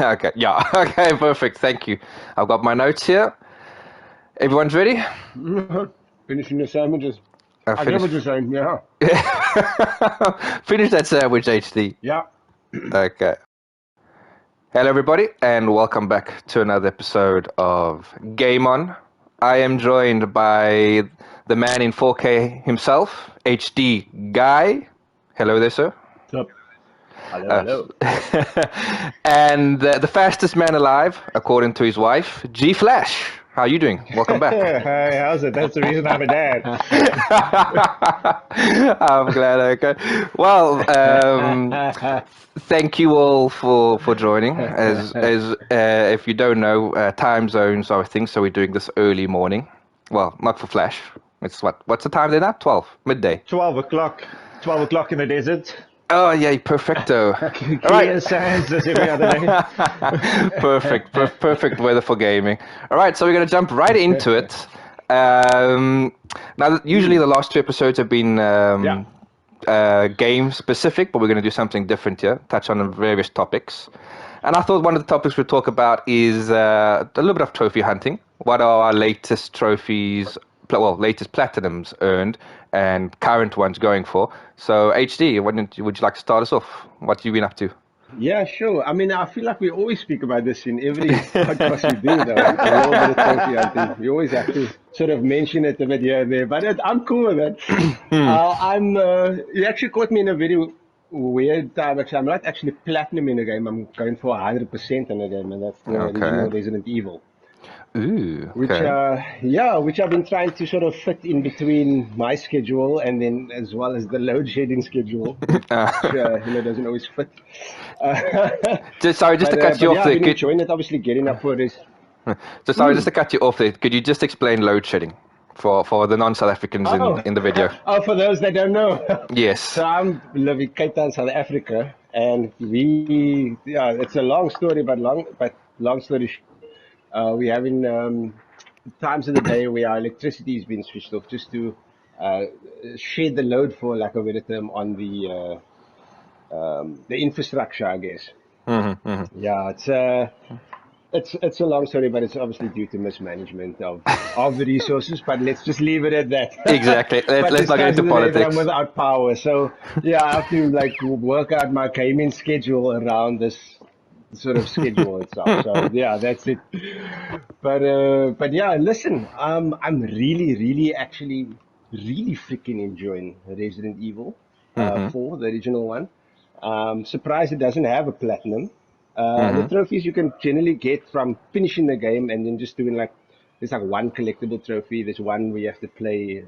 Okay, yeah, okay, perfect. Thank you. I've got my notes here. Everyone's ready? Finishing the sandwiches. I get Finish. what you're saying, yeah. Finish that sandwich, HD. Yeah. Okay. Hello, everybody, and welcome back to another episode of Game On. I am joined by the man in 4K himself, HD Guy. Hello there, sir. What's up? Hello, Uh, hello. and the fastest man alive, according to his wife, G Flash. How are you doing? Welcome back. Hi, how's it? That's the reason I'm a dad. I'm glad. Okay. Well, thank you all for joining. As if you don't know, time zones are a thing, so we're doing this early morning. Well, not for Flash. It's what's the time there now? 12 midday. 12 o'clock. 12 o'clock in the desert. Oh yeah, perfecto. Clear All right. sands as every other day. Perfect weather for gaming. All right, so we're going to jump right into it. Now, usually the last two episodes have been game specific, but we're going to do something different here, touch on various topics. And I thought one of the topics we'll talk about is a little bit of trophy hunting. What are our latest trophies, latest platinums earned and current ones going for? So, HD, would you like to start us off? What have you been up to? Yeah, sure. I mean, I feel like we always speak about this in every podcast we do, though. A little bit of trophy hunting. We always have to sort of mention it a bit here and there, but I'm cool with it. You actually caught me in a very weird time. Actually, I'm not actually platinum in a game. I'm going for 100% in a game, and that's the original Resident Evil. Ooh, Which, okay. which I've been trying to sort of fit in between my schedule and then as well as the load shedding schedule, which, doesn't always fit. Just to cut you off I've there. been enjoying it, obviously getting up for this. Just to cut you off there. Could you just explain load shedding for the non-South Africans in the video? Oh, for those that don't know. Yes. So I'm living Cape Town, South Africa, and it's a long story, but long story we're having times of the day where our electricity has been switched off just to shed the load, for lack of a better term, on the infrastructure, I guess. Mm-hmm. Yeah, it's a long story, but it's obviously due to mismanagement of the resources. But let's just leave it at that. Exactly. Let's not get into politics. I'm without power, so yeah, I have to work out my gaming schedule around this sort of schedule itself. So yeah, that's it. But yeah, listen, I'm really actually really freaking enjoying Resident Evil 4, the original one. Surprised it doesn't have a platinum. The trophies you can generally get from finishing the game and then just doing there's one collectible trophy. There's one where you have to play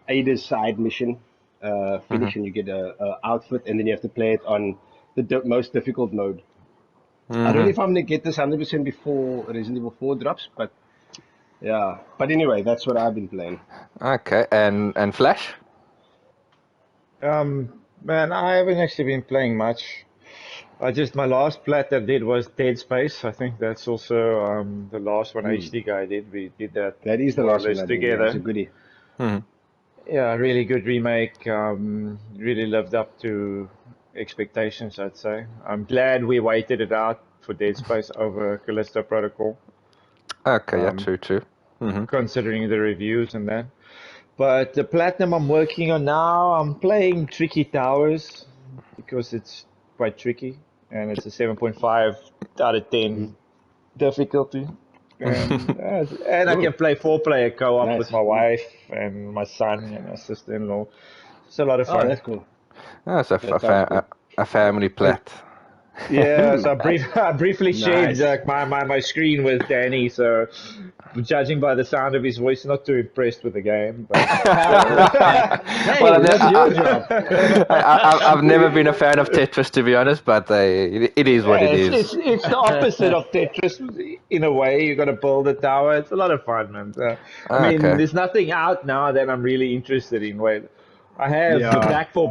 Ada's side mission, finish and you get a outfit, and then you have to play it on the most difficult mode. I don't know if I'm gonna get this 100% before Resident Evil 4 drops, but yeah. But anyway, that's what I've been playing. Okay, and Flash? Man, I haven't actually been playing much. My last plat I did was Dead Space. I think that's also the last one HD Guy did. We did that. That is the last one I did. Together. It's a goodie. Yeah, really good remake. Really lived up to expectations, I'd say. I'm glad we waited it out for Dead Space over Callisto Protocol. Okay, yeah, true. Considering the reviews and that. But the platinum I'm working on now, I'm playing Tricky Towers because it's quite tricky, and it's a 7.5 out of 10 difficulty. And I can play 4-player co-op with my wife and my son and my sister-in-law. It's a lot of fun. Oh, that's cool. That's a family plat. Yeah, so I briefly shared my screen with Danny, so judging by the sound of his voice, not too impressed with the game. But, I've never been a fan of Tetris, to be honest, but it is what it is. It's the opposite of Tetris in a way. You got to build a tower. It's a lot of fun, man. I mean, there's nothing out now that I'm really interested in. I have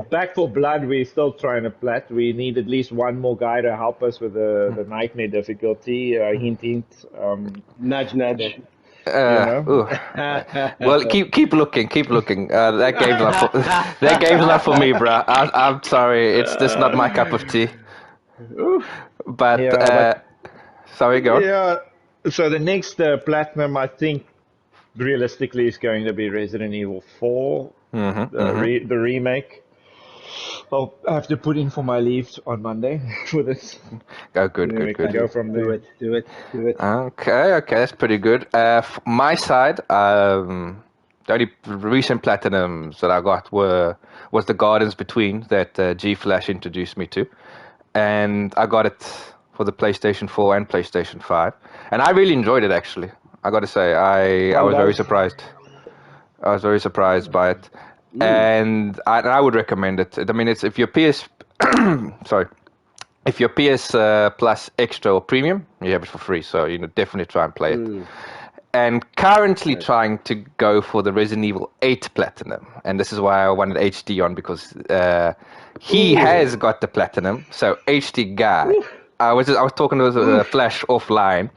Back for Blood. We're still trying to plat. We need at least one more guy to help us with the nightmare difficulty. Hint, hint. Nudge, nudge. Well, keep looking. That game's not for me, bro. I'm sorry. It's just not my cup of tea. But Yeah, sorry, go on. yeah. So the next platinum, I think, realistically, is going to be Resident Evil 4, the remake. I'll have to put in for my leave on Monday for this, Oh, and good, then good, we can good. go from Do there. it, do it, do it. Okay, okay, that's pretty good. My side, the only recent platinums that I got was the Gardens Between that G Flash introduced me to, and I got it for the PlayStation 4 and PlayStation 5, and I really enjoyed it actually. I got to say, I Well was very done. surprised. I was very surprised by it, and I would recommend it. I mean, it's if your PS, sorry, if your PS Plus Extra or Premium, you have it for free. So definitely try and play it. And currently trying to go for the Resident Evil 8 Platinum, and this is why I wanted HD on because he has got the Platinum. So HD guy. I was talking to Flash offline,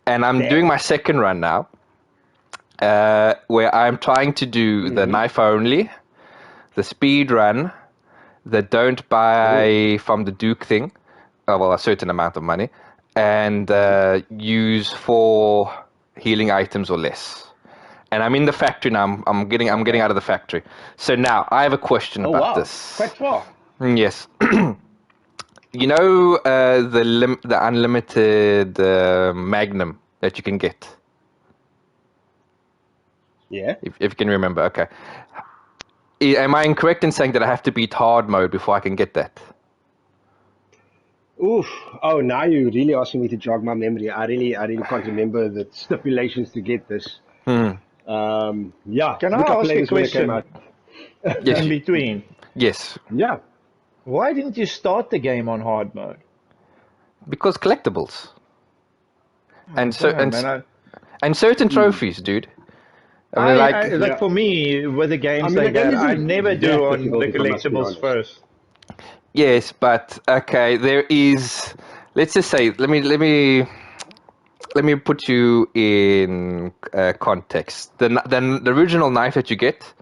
and I'm doing Damn. my second run now. Where I'm trying to do the knife only, the speed run, the don't buy from the Duke thing, well, a certain amount of money, and use 4 healing items or less. And I'm in the factory now. I'm getting out of the factory. So now I have a question Oh about wow, this. quite far. Yes. You know the unlimited Magnum that you can get, Yeah. if you can remember. Okay. Am I incorrect in saying that I have to beat hard mode before I can get that? Oof. Oh, now you're really asking me to jog my memory. I really can't remember the stipulations to get this. Yeah. Can I Look up ask a players when it came question out. Yes. in between? Yes. Yeah. Why didn't you start the game on hard mode? Because collectibles Oh, and so damn, man. and certain trophies, dude. I mean, I like like Yeah. for me with the I games mean, the like game that, I never isn't do that on the difficult, if I must be collectibles honest. first. yes, but okay, there is. Let's just say, let me put you in context. The original knife that you get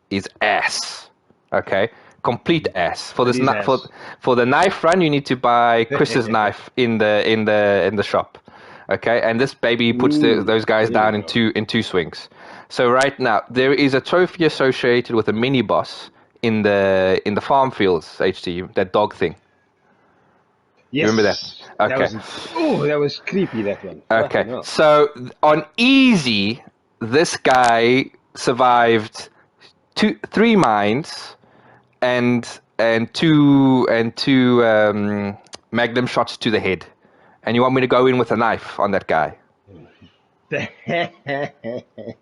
is ass. Okay, complete ass. For It this is for the knife run, you need to buy Chris's knife in the shop. Okay, and this baby puts those guys There you down go. in two swings. So right now there is a trophy associated with a mini boss in the farm fields. HT, that dog thing. You remember that? Yes. Okay. That was creepy, that one. Okay, Fucking hell. so on easy, this guy survived 3 mines and two magnum shots to the head, and you want me to go in with a knife on that guy?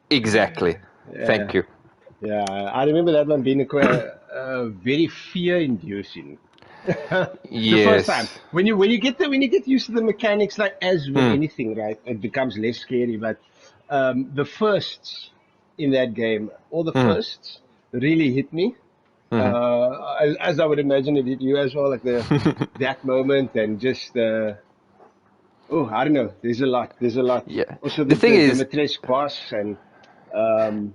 Exactly. Yeah. Thank you. Yeah, I remember that one being very fear-inducing. The first time, Yes. when you get used to the mechanics, like as with Hmm. anything, right, it becomes less scary. But the firsts in that game, all the Hmm. firsts, really hit me. Hmm. As I would imagine it hit you as well, like the that moment and just I don't know. There's a lot. There's a lot. Yeah. Also, The thing the is, Dimitrescu boss um,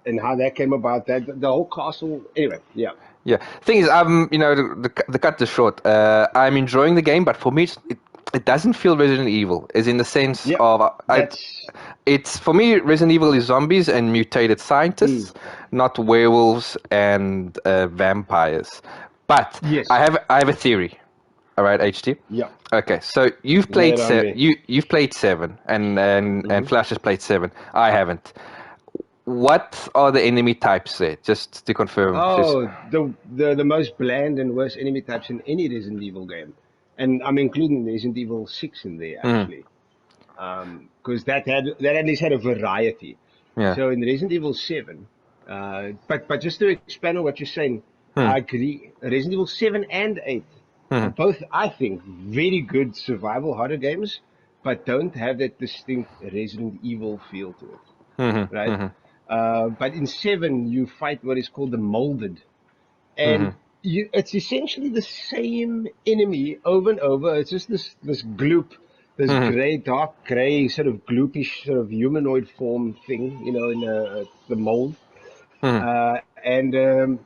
and how that came about. That the whole castle. Anyway, yeah. yeah. Thing is, the cut this short. I'm enjoying the game, but for me, it doesn't feel Resident Evil, as in the sense Yeah, of that's it's for me Resident Evil is zombies and mutated scientists, not werewolves and vampires. But yes. I have a theory. All right, HT. Yeah, Okay, so you've lay played it on me. you've played 7 and Flash has played 7. I haven't. What are the enemy types there? Just to confirm. Just Oh, the most bland and worst enemy types in any Resident Evil game, and I'm including Resident Evil 6 in there mm, actually, because that at least had a variety. yeah. So in Resident Evil 7, but just to expand on what you're saying, Hmm. I agree. Resident Evil 7 and 8 are Hmm. both, I think, very good survival horror games, but don't have that distinct Resident Evil feel to it, Hmm. right? Hmm. But in 7, you fight what is called the Molded, Hmm. and it's essentially the same enemy over and over. It's just this gloop, this Hmm. dark gray, sort of gloopish, sort of humanoid form thing, in the mold. Hmm. And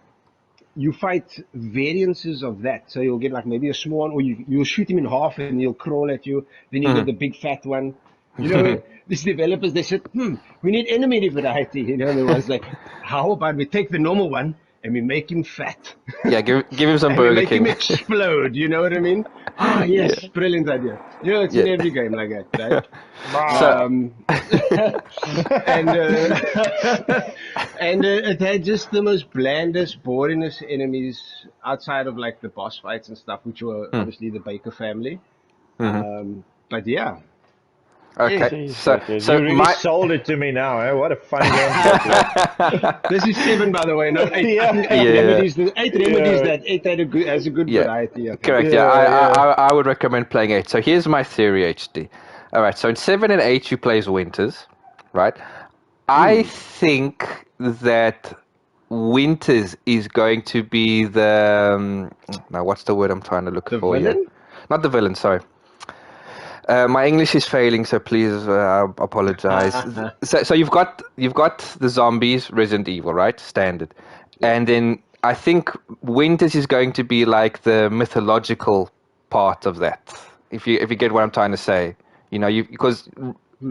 you fight variances of that. So you'll get like maybe a small one, or you'll shoot him in half and he'll crawl at you. Then you get the big fat one. You know, these developers, they said, we need enemy variety. You know, and it was like, how about we take the normal one and we make him fat? Yeah, give him some And we Burger make him King. explode, you know what I mean? Ah, yes, brilliant idea. You know, it's in Yeah. every game like that, right? So- And it had just the most blandest, boringest enemies outside of like the boss fights and stuff, which were obviously the Baker family. But yeah, Okay. Jeez, So Bucket, so you really my sold it to me now. Eh? What a fun game to play. this is 7, by the way, not 8. Yeah. I think 8 Yeah. remedies. 8 remedies Yeah. that 8 has a good Yeah. variety. I think. correct. Yeah, I would recommend playing 8. So here's my theory, HD. All right. So in 7 and 8 you play as Winters, right? I think that Winters is going to be the now what's the word I'm trying to look The for here? villain? Not the villain, sorry. My English is failing, so please apologize. So you've got the zombies, Resident Evil, right? Standard, and then I think Winters is going to be like the mythological part of that. If you get what I'm trying to say, you know, because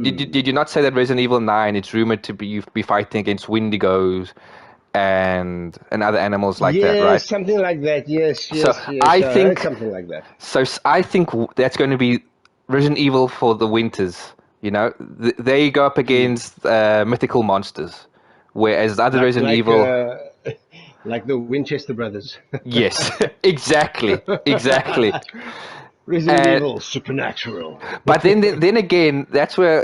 did you not say that Resident Evil 9? It's rumored to be you be fighting against Wendigos and other animals like that, right? Something like that. Yes, So yes, yes. I heard think- something like that. So I think that's going to be Resident Evil for the Winters. You know, they go up against mythical monsters, whereas the other Resident Evil. Like the Winchester brothers. Yes, exactly. Resident Uh, Evil, supernatural. But then again, that's where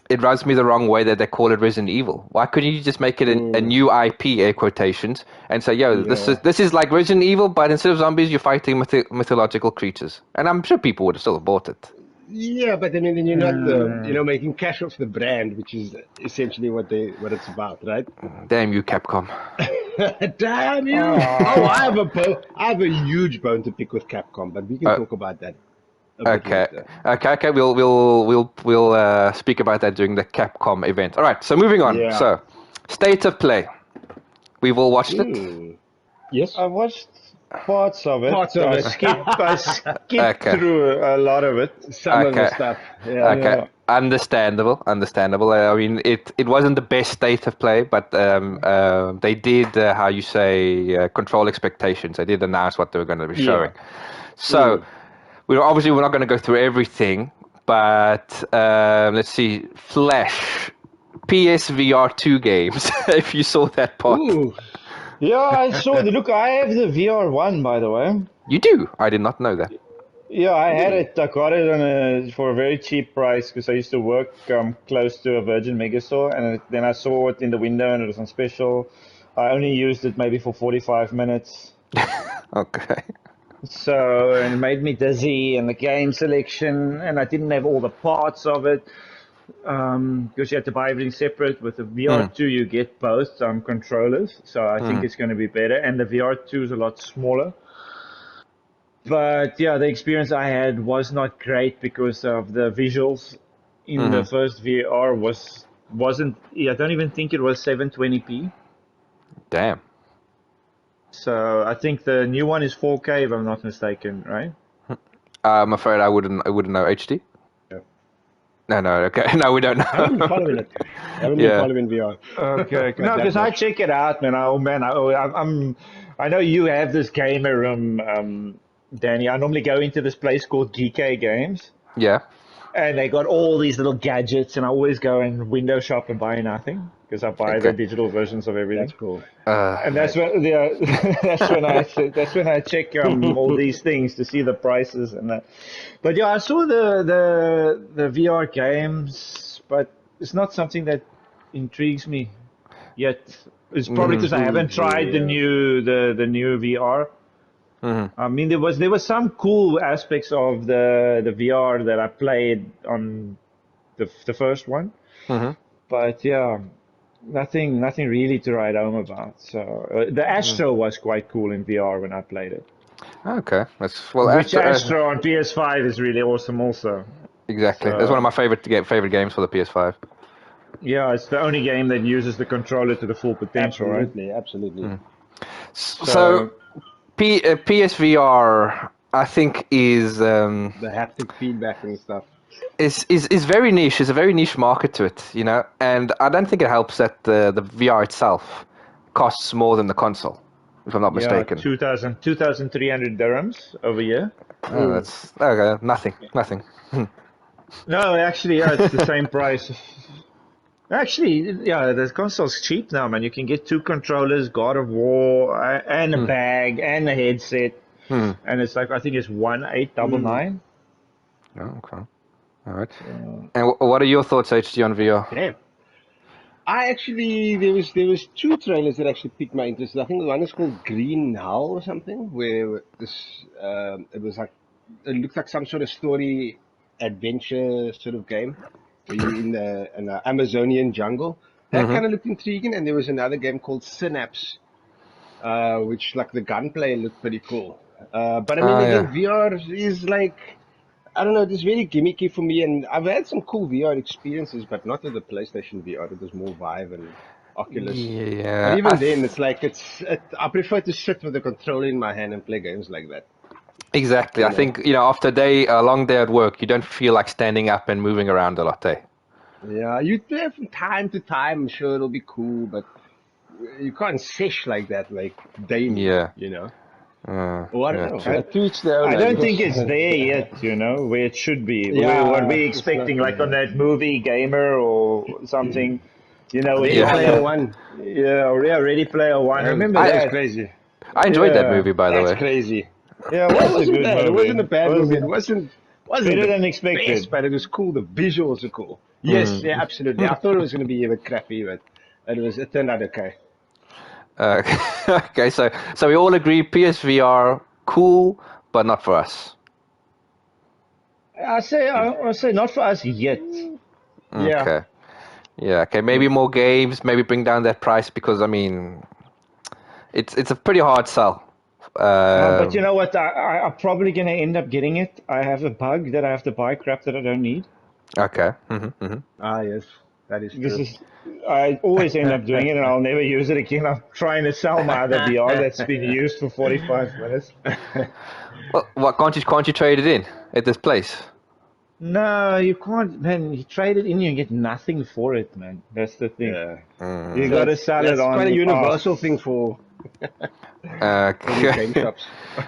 it rubs me the wrong way that they call it Resident Evil. Why couldn't you just make it a new IP, air quotations, and say, yo, this is like Resident Evil, but instead of zombies, you're fighting mythological creatures, and I'm sure people would have still bought it. Yeah, but I mean, then you're not, making cash off the brand, which is essentially what it's about, right? Damn you, Capcom. Damn you! Oh, I have a huge bone to pick with Capcom, but we can talk about that. A bit Okay. later. Okay. We'll speak about that during the Capcom event. All right. So moving on. Yeah. So, state of play. We've all watched it. Yes. I watched parts of it. Parts of I it. skipped Okay. through a lot of it. Some of the Okay. stuff. Yeah. Okay. Yeah. Understandable. I mean, it wasn't the best state of play, but they did how you say control expectations. They did announce what they were going to be showing. So we're not going to go through everything, but let's see. Flash, PSVR 2 games. If you saw that part, Ooh. Yeah, I saw it. Look, I have the VR one, by the way. you do. I did not know that. Yeah, I had it. I got it for a very cheap price because I used to work close to a Virgin Megastore, and then I saw it in the window and it was on special. I only used it maybe for 45 minutes. Okay. So, and it made me dizzy, and the game selection, and I didn't have all the parts of it because you had to buy everything separate. With the VR2, you get both controllers, so I think it's going to be better. And the VR2 is a lot smaller. But yeah, the experience I had was not great because of the visuals in the first VR wasn't. I don't even think it was 720p. Damn. So I think the new one is 4K, if I'm not mistaken, right? I'm afraid I wouldn't know HD. Yeah. No. Okay. No, we don't I haven't know. been following it. I haven't Yeah. been following VR. Okay. No, that because I much. check it out, man. I know you have this gamer room, Danny. I normally go into this place called GK Games, Yeah. and they got all these little gadgets, and I always go and window shop and buy nothing because I buy the Okay. digital versions of everything. That's cool. And that's when that's when I check all these things to see the prices and that. But yeah, I saw the VR games, but it's not something that intrigues me yet. It's probably because I haven't tried the new VR. I mean, there was some cool aspects of the VR that I played on the first one, but yeah. Nothing really to write home about. So the Astro was quite cool in VR when I played it. Okay. Which Astro on PS5 is really awesome also. exactly. So- That's one of my favorite games for the PS5. Yeah, it's the only game that uses the controller to the full potential, right? Absolutely. So PSVR, I think, The haptic feedback and stuff. is very niche. It's a very niche market to it, you know. And I don't think it helps that the VR itself costs more than the console, if I'm not Yeah, mistaken. 2,300 dirhams over here. Oh, that's okay. Nothing. No, actually, yeah, it's the same price. Actually, yeah, the console's cheap now, man. You can get 2 controllers, God of War, and a bag, and a headset. And it's like, I think it's 1,899. Oh, okay. All right. And what are your thoughts, HG, on VR? Damn. I actually there was two trailers that actually piqued my interest. I think the one is called Green Hell or something, where this it was like it looked like some sort of story adventure sort of game where you're in the Amazonian jungle. That kind of looked intriguing. And there was another game called Synapse, which like the gunplay looked pretty cool. But I mean, again, Yeah. VR is like. I don't know, it's very gimmicky for me, and I've had some cool VR experiences, but not with the PlayStation VR. It was more Vive and Oculus. But Yeah. even then, it's like I prefer to sit with a controller in my hand and play games like that. Exactly. You I know? think, after a long day at work, you don't feel like standing up and moving around a lot, eh? Yeah, you play from time to time. I'm sure it'll be cool, but you can't sesh like that, like daily. Yeah. You know? Well, I don't know. I, To each their own, I I don't guess. think it's there yet, where it should be. What Yeah, we're it's not expecting, like on there. that movie Gamer or something, where Ready you Yeah. have Player One. Ready Player One. Remember That was that? crazy. I enjoyed that Yeah, movie, by the That's way. crazy. yeah, it It was a wasn't good bad. It movie. wasn't a bad It was movie. It wasn't better the than expected. best, but it was cool. The visuals are cool. Yes, yeah, absolutely. I thought it was going to be a bit crappy, but it turned out okay. Uh, okay, so we all agree PSVR cool, but not for us. I say not for us yet. Yeah. Okay. Yeah. Okay. Maybe more games. Maybe bring down that price because I mean, it's a pretty hard sell. But you know what? I'm probably gonna end up getting it. I have a bug that I have to buy crap that I don't need. Okay. Ah, yes, that is This true. is I always end up doing it, and I'll never use it again. I'm trying to sell my other VR that's been used for 45 minutes. Well, what can't you trade it in at this place? No, you can't, man. You trade it in, you get nothing for it, man. That's the thing. Yeah. You gotta sell it That's on. quite a Oh, universal thing for these game shops.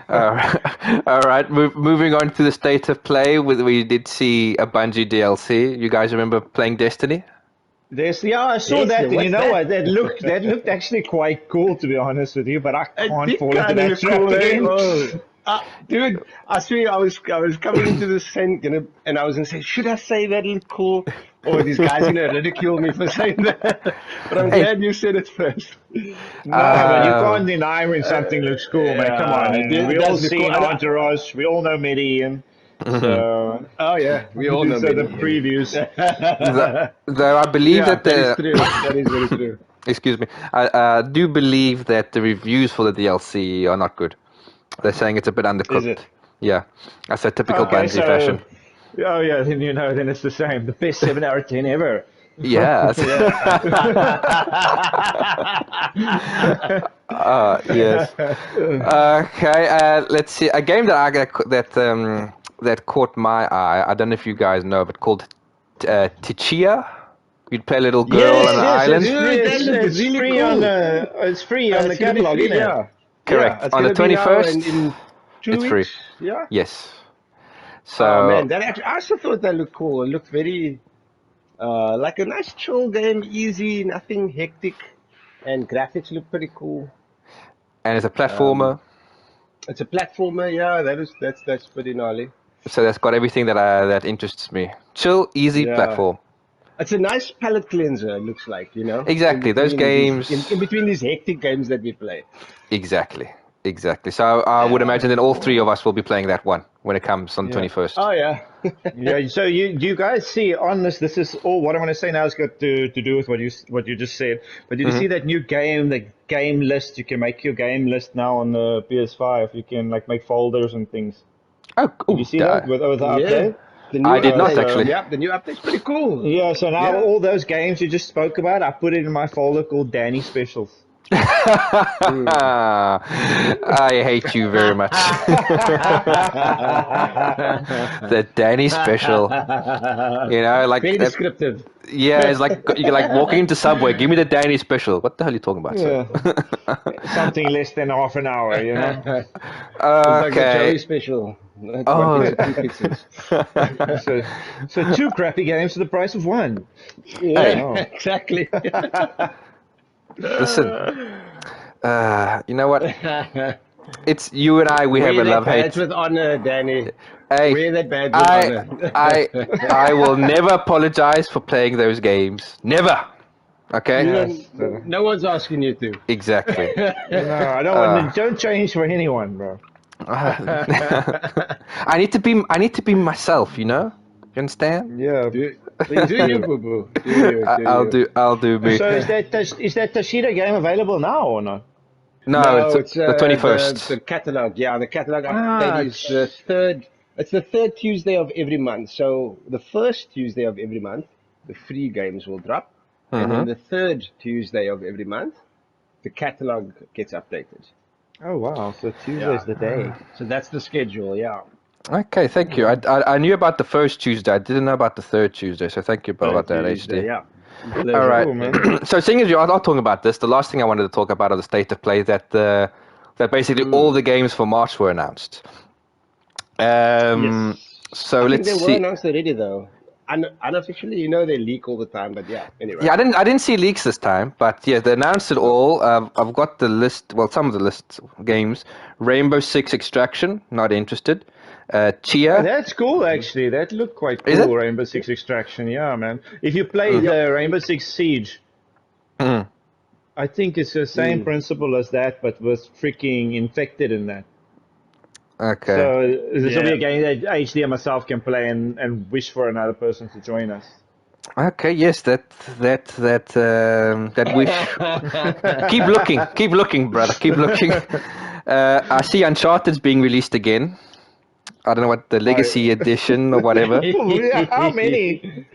All right. Moving on to the state of play, we did see a Bungie DLC. You guys remember playing Destiny? I saw Yes, that, and you what's know that? what? That looked actually quite cool, to be honest with you. But I It can't did fall into kinda that look trap cool, eh? again. Oh. Dude, I swear I was coming into this thing and I was gonna say, should I say that looked cool? Or these guys gonna ridicule me for saying that? But I'm glad you said it first. No, but you can't deny when something looks cool, man. Come on, it we all does look seen cool. Entourage. We all know Median. So Oh yeah, we all know these are the Median. previews. Though I believe Yeah, that that is true. That is very true. excuse me, I do believe that the reviews for the DLC are not good. They're saying it's a bit undercooked. Is it? Yeah, that's a typical Okay, Bungie fashion. oh yeah, then it's the same. The best 7 out of 10 ever. Yeah. Yes. Okay. Let's see. A game that caught my eye. I don't know if you guys know, but called Tichia. You'd play a little girl on an island. It's really free cool. it's free on the It's gonna be catalog, free, isn't it? yeah. Correct. Yeah, it's On the gonna be now 21st, in 2 it's free. weeks. Yeah. Yes. So. Oh man, that actually, I also thought that looked cool. It looked very like a nice chill game, easy, nothing hectic, and graphics look pretty cool. And it's a platformer, It's a platformer, yeah. That's pretty gnarly. so that's got everything that interests me. Chill, easy Yeah, platform. it's a nice palate cleanser. It looks like, Exactly. Those games. in between these hectic games that we play. Exactly. So I would imagine that all three of us will be playing that one when it comes on the 21st. Oh yeah. Yeah, so do you guys see on this is all what I'm going to say now has got to do with what you just said. But did you see that new game, the game list? You can make your game list now on the PS5. You can like make folders and things. Oh, Did you see that with the Yeah. update? The new I did not, update, actually. Yeah, the new update's pretty cool. Yeah. The new I did not, update, actually. Yeah, the new update's pretty cool. Yeah, so now Yeah. all those games you just spoke about, I put it in my folder called Danny Specials. I hate you very much. The Danny special. You know, like Very that. descriptive. Yeah, it's like you're like walking into Subway. Give me the Danny special. What the hell are you talking about, sir? Yeah. Something less than half an hour, you know? It's like the Joey Okay. special. Like Oh. one pizza, two pizzas. So two crappy games for the price of one. Yeah, Hey. Oh. exactly. Listen, you know what? It's you and I. We have a Wear that love badge hate. with honor, Danny. Hey, Wear that badge with honor. I will never apologize for playing those games. Never. Okay. You Yes, don't, no one's asking you to. Exactly. No, I don't want to. Don't change for anyone, bro. I need to be myself. You know. You understand? Yeah. Do you, boo boo? Do you? I'll do me. So is that Toshida game available now or not? No, it's the the 21st. catalog. Yeah, the catalog Ah, update is the third. It's the third Tuesday of every month. So the first Tuesday of every month, the free games will drop, and then the third Tuesday of every month, the catalog gets updated. Oh wow! So Tuesday's the day. So that's the schedule. Yeah. Okay, thank you. I knew about the first Tuesday. I didn't know about the third Tuesday. So thank you about that, Tuesday, HD. Yeah. All right. Cool, man. So seeing as you are not talking about this, the last thing I wanted to talk about are the state of play that that basically all the games for March were announced. Yes. So I let's think they were see. announced already though. Unofficially, they leak all the time, but yeah. Anyway. Yeah, I didn't see leaks this time, but yeah, they announced it all. I've got the list. Well, some of the list games: Rainbow Six Extraction, not interested. Chia. That's cool, actually. That looked quite Is cool, it? Rainbow Six Extraction. Yeah, man. If you play the Rainbow Six Siege, I think it's the same principle as that, but with freaking infected in that. Okay. So this will be a game that HD and myself can play and wish for another person to join us. Okay. Yes, that wish. Keep looking, brother. Keep looking. I see Uncharted's being released again. I don't know what the Legacy Edition or whatever. How many?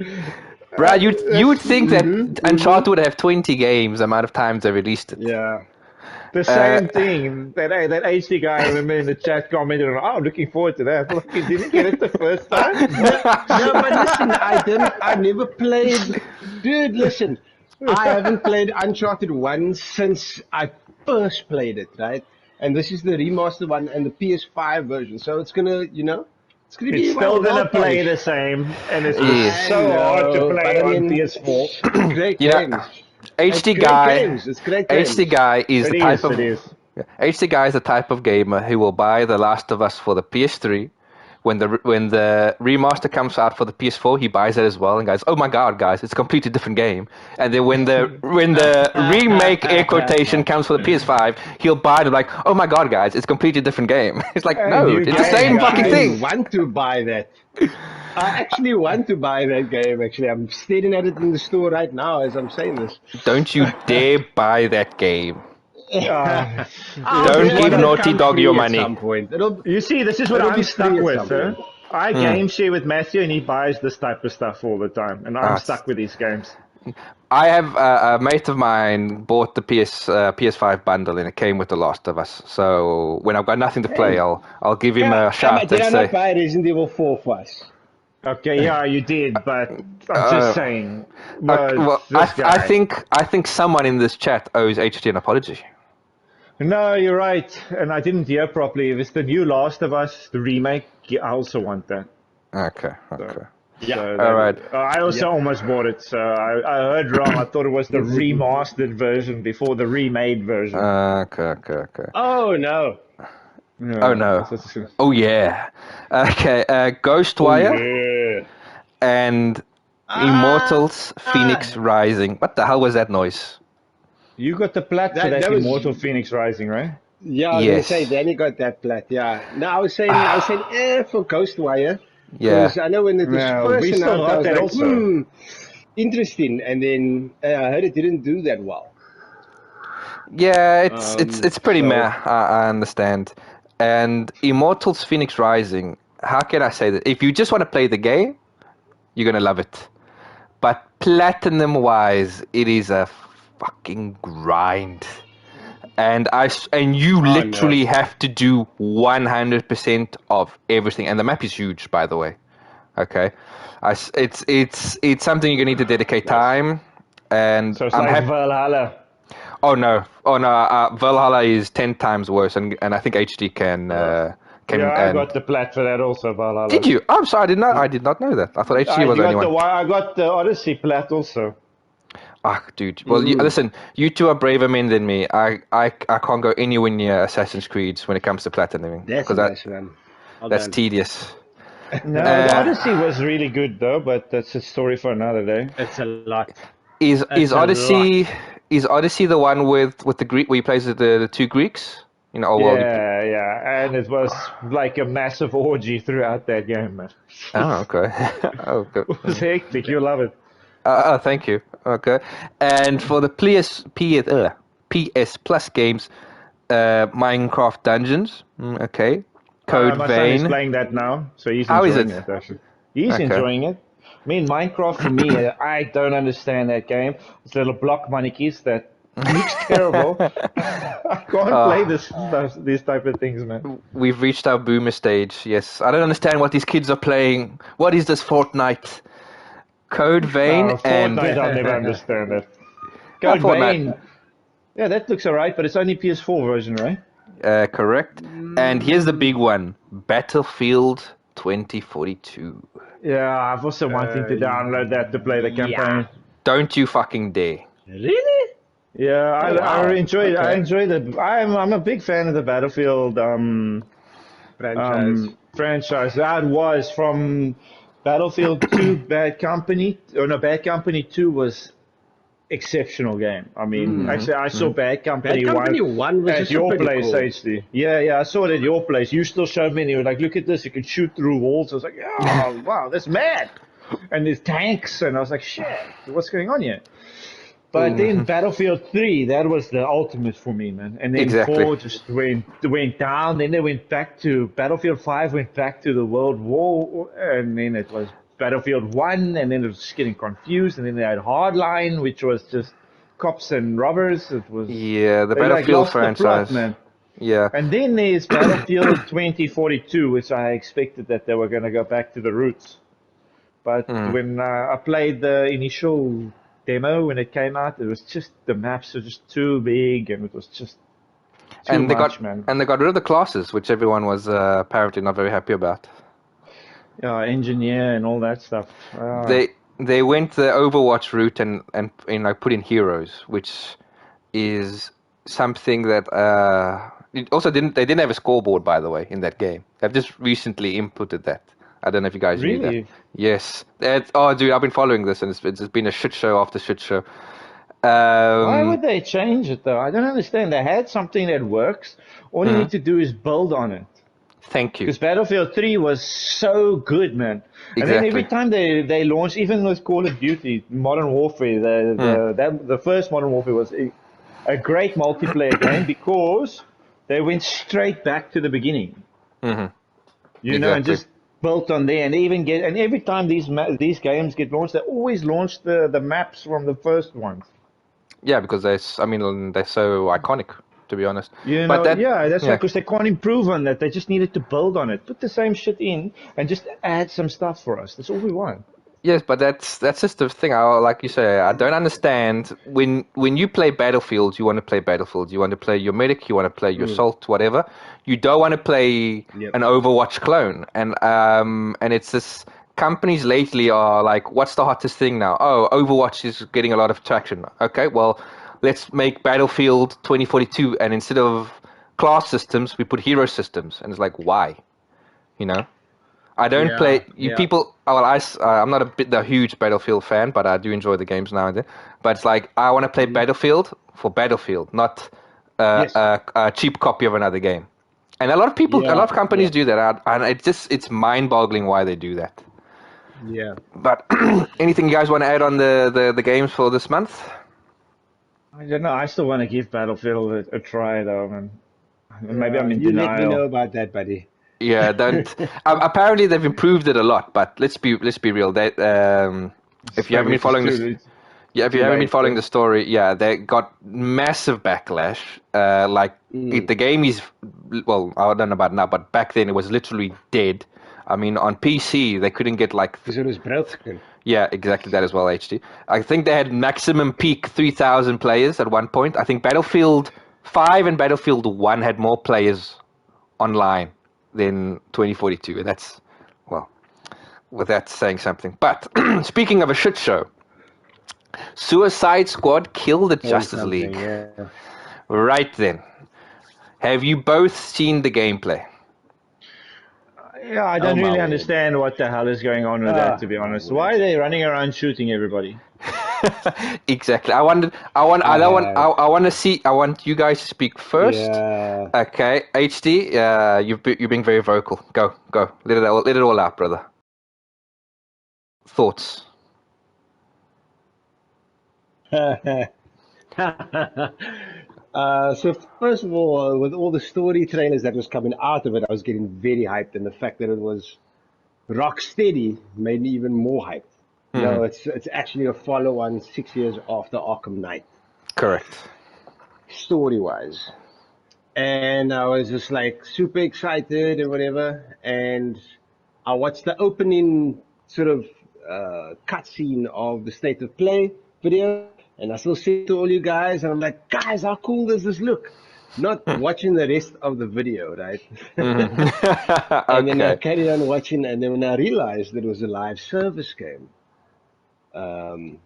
Brad, you would think that Uncharted would have 20 games the amount of times they released it. Yeah. The same thing. That HD guy, I remember in the chat commented on, I'm looking forward to that. Like, he didn't get it the first time. No, but listen, I never played. Dude, listen, I haven't played Uncharted 1 since I first played it, right? And this is the remastered one and the PS5 version. So it's gonna, it's gonna be It's still well gonna play polished. the same, and it's Yes. so hard to play but I on mean, PS4. Great Yeah. games. HD Great guy. games. It's great games. HD guy is It the is, type of it is. HD guy is the type of gamer who will buy The Last of Us for the PS3. When the remaster comes out for the PS4, he buys it as well and goes, "Oh my god, guys, it's a completely different game." And then when the remake air quotation comes for the PS5, he'll buy it like, "Oh my god, guys, it's a completely different game." It's like, no, you it's the guys- same fucking I thing. want to buy that. I actually want to buy that game, actually. I'm staring at it in the store right now as I'm saying this. Don't you dare buy that game. I'll Don't get give it Naughty come Dog free your at money. some point. You see, this is what It'll I'm be stuck free at with, some sir. point. I game share with Matthew, and he buys this type of stuff all the time, and I'm stuck with these games. I have a mate of mine bought the PS5 bundle and it came with The Last of Us. So when I've got nothing to play, I'll give him a shout Did and I say, not buy Resident Evil 4 for us? Okay, yeah, you did, but I'm just saying. But well, this guy. I think someone in this chat owes HT an apology. No, you're right, and I didn't hear properly. If it's the new Last of Us, the remake, I also want that. Okay. Yeah. So All right. I also almost bought it, so I heard wrong. I thought it was the remastered version before the remade version. Okay. Oh, no. Oh no. Oh yeah. Okay. Ghostwire Yeah. and Immortals Phoenix Rising. What the hell was that noise? You got the plat for that that was- Immortal Phoenix Rising, right? Yeah, I was Yes. going to say, Danny got that plat, yeah. No, I was saying, for Ghostwire. Yeah. Because I know when it was No, first we still announced, I got was that like, also. interesting. And then I heard it didn't do that well. Yeah, it's pretty so- meh. I understand. And Immortals Phoenix Rising. how can I say that? If you just want to play the game, you're gonna love it. But platinum-wise, it is a fucking grind. And you Oh no. literally have to do 100% of everything. And the map is huge, by the way. Okay, it's something you're gonna need to dedicate time. And So it's I'm like happy. Valhalla. Oh no! Valhalla is 10 times worse, and I think HD can. Yeah, I And got the plat for that also, Valhalla. did you? I'm sorry, I did not. I did not know that. I thought HD was the only one. I got the Odyssey plat also. Ah, dude. Well, listen, you two are braver men than me. I can't go anywhere near Assassin's Creed when it comes to platinuming That's because nice, man. Well that's done. tedious. No, the Odyssey was really good though, but that's a story for another day. It's a lot. Is It's a Odyssey the one with the Greek where he plays the two Greeks? You know, oh well. Yeah, yeah, and it was like a massive orgy throughout that game, man. Oh, okay. Oh, okay. It was hectic. You love it. Thank you. Okay. And for the PS Plus games, Minecraft Dungeons. Okay. Code My son is Vein. playing that now, so he's How is enjoying it? it actually. He's Okay. enjoying it. I mean, Minecraft for me, I don't understand that game. It's little block monkeys that looks terrible. I can't play these type of things, man. We've reached our boomer stage. Yes. I don't understand what these kids are playing. What is this Fortnite? Code Vein and Fortnite, I'll never understand it. Yeah, Code Fortnite. Vein. Yeah, that looks alright, but it's only PS4 version, right? Correct. And here's the big one: Battlefield 2042. Yeah, I've also wanting to download that to play the campaign. Don't you fucking dare! Really? Yeah, I wow. enjoy. I Okay. enjoy I'm a big fan of the Battlefield Franchise. franchise. That was from Battlefield 2, Bad Company. Oh no, Bad Company 2 was exceptional game. I mean, actually, I saw Bad Company, Bad Company 1 was at just your pretty place, cool. HD. Yeah, I saw it at your place. You still showed me, and you were like, "Look at this! You can shoot through walls." I was like, "Oh, wow, that's mad!" And there's tanks, and I was like, "Shit, what's going on here?" But then Battlefield 3, that was the ultimate for me, man. And then Exactly. 4 just went down. Then they went back to Battlefield 5, went back to the World War, and then it was Battlefield 1, and then it was just getting confused. And then they had Hardline, which was just cops and robbers. It was Yeah, the they like Battlefield lost the plot, franchise. man. Yeah. And then there's Battlefield 2042, which I expected that they were going to go back to the roots. But when I played the initial demo when it came out, it was just the maps were just too big, and it was just too And they much, man. they got rid of the classes, which everyone was apparently not very happy about. Yeah, engineer and all that stuff. They went the Overwatch route and put in heroes, which is something that it also they didn't have a scoreboard, by the way, in that game. They've just recently inputted that. I don't know if you guys knew Really? that. Yes. Oh, dude, I've been following this, and it's been a shit show after shit show. Why would they change it though? I don't understand. They had something that works. All you need to do is build on it. Thank you. Because Battlefield 3 was so good, man. And then every time they launched, even with Call of Duty, Modern Warfare, the first Modern Warfare was a great multiplayer game because they went straight back to the beginning. You know, and just built on there, and every time these games get launched, they always launch the maps from the first ones. Yeah, because they're so iconic, to be honest. You know, that's right, because they can't improve on that. They just needed to build on it. Put the same shit in and just add some stuff for us. That's all we want. Yes, but that's just the thing. Like you say, I don't understand when you play Battlefield, you want to play Battlefield. You want to play your medic, you want to play your assault, whatever. You don't want to play an Overwatch clone. And it's this companies lately are like, what's the hottest thing now? Oh, Overwatch is getting a lot of traction. Okay, well, let's make Battlefield 2042, and instead of class systems, we put hero systems. And it's like, why? You know? I don't play people. Well, I'm not a huge Battlefield fan, but I do enjoy the games now and then. But it's like I want to play Battlefield for Battlefield, not a cheap copy of another game. And a lot of people, a lot of companies do that, and it's mind-boggling why they do that. Yeah. But anything you guys want to add on the games for this month? I don't know. I still want to give Battlefield a try, though, man. Maybe I'm in you denial. let me know about that, buddy. Yeah, don't. Apparently, they've improved it a lot, but let's be real. They, if you haven't been following this, yeah, if you too haven't been late, following eh? the story, yeah, they got massive backlash. The game is, well, I don't know about now, but back then it was literally dead. I mean, on PC they couldn't get like, Because it was broken. yeah, exactly that as well. HD. I think they had maximum peak 3,000 players at one point. I think Battlefield 5 and Battlefield 1 had more players online than 2042. That's, well, with that saying something. But speaking of a shit show, Suicide Squad killed the Saying Justice something, League. yeah. Right then, have you both seen the gameplay? Yeah, I Oh don't my really word. understand what the hell is going on with that, to be My honest. Why word. are they running around shooting everybody? Exactly. I wanted. I want. I I don't want. have. I want to see. I want you guys to speak first. Yeah. Okay, HD. You're being very vocal. Go. Let it all out, brother. Thoughts. So first of all, with all the story trailers that was coming out of it, I was getting very hyped, and the fact that it was Rocksteady made me even more hyped. Hmm. No, it's actually a follow-on 6 years after Arkham Knight, Correct. story-wise, and I was just like super excited and whatever. And I watched the opening sort of cutscene of the State of Play video, and I still say to all you guys, and I'm like, guys, how cool does this look? Not watching the rest of the video, right? Hmm. And then I Okay. carried on watching, and then when I realized that it was a live service game, um,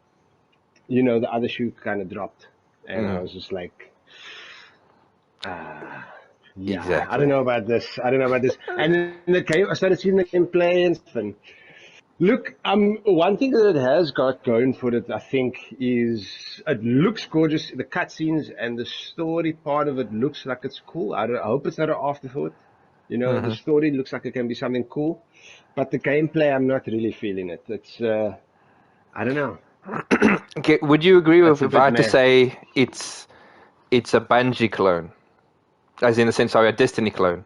the other shoe kind of dropped, and I Hmm. was just like, ah, yeah, I don't Exactly. know about this. I don't know about this. And then the game, I started seeing the gameplay and stuff. And look, one thing that it has got going for it, I think, is it looks gorgeous. The cutscenes and the story part of it looks like it's cool. I hope it's not an afterthought. The Hmm. story looks like it can be something cool, but the gameplay, I'm not really feeling it. It's, I don't know. Okay. Would you agree with It's a if I bit had to meh. say it's a Bungie clone, as in the sense of a Destiny clone,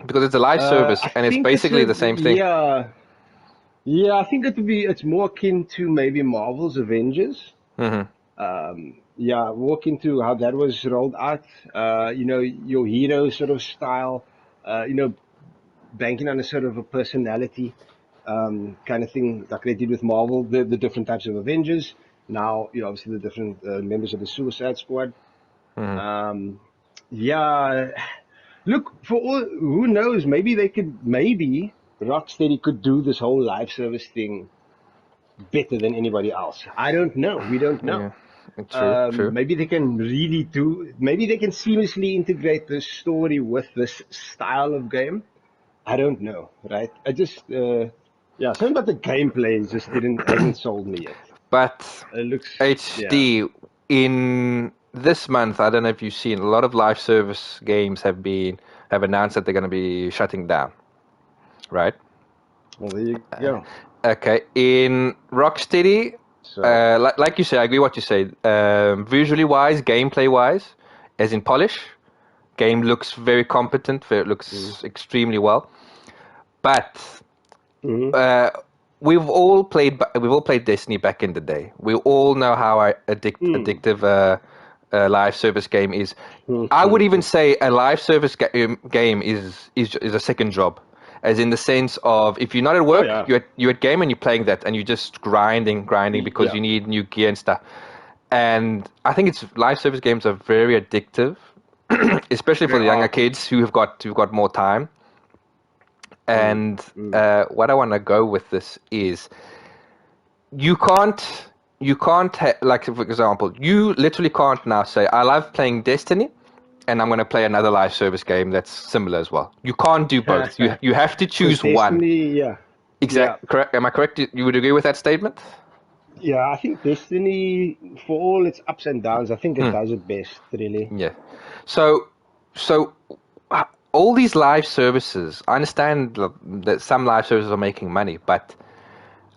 because it's a live service I and it's think it's basically a, the same thing. yeah, yeah. I think it's more akin to maybe Marvel's Avengers. Hmm. Yeah, walk into how that was rolled out. Your hero sort of style. Banking on a sort of a personality, kind of thing, like they did with Marvel, the different types of Avengers. Now, obviously the different members of the Suicide Squad. Hmm. Um, yeah, look, for all who knows, maybe Rocksteady could do this whole live service thing better than anybody else. I don't know. We don't know. Yeah. True. Maybe they can seamlessly integrate the story with this style of game. I don't know, right? Yeah, something about the gameplay just hasn't sold me yet. But It looks, yeah. HD, in this month, I don't know if you've seen, a lot of live service games have announced that they're going to be shutting down, right? Well, there you go. Okay, in Rocksteady, So, like you say, I agree what you say. Visually wise, gameplay wise, as in polish, game looks very competent. It mm, looks extremely well. But mm, uh, we've all played Destiny back in the day. We all know how mm, addictive a live service game is. mm, I would mm, even mm. say a live service game is a second job, as in the sense of if you're not at Oh work, yeah, you're at game and you're playing that, and you're just grinding because yeah. you need new gear and stuff. And I think it's live service games are very addictive, especially They for the younger are. kids who've got more time. Mm, And mm, what I want to go with this is you can't like, for example, you literally can't now say I love playing Destiny and I'm going to play another live service game that's similar as well. You can't do both. You have to because choose one. Destiny, yeah, yeah, Correct? Am I correct? You would agree with that statement? yeah. I think Destiny, for all its ups and downs, I think it Hmm. does it best, really. Yeah. So all these live services, I understand that some live services are making money, but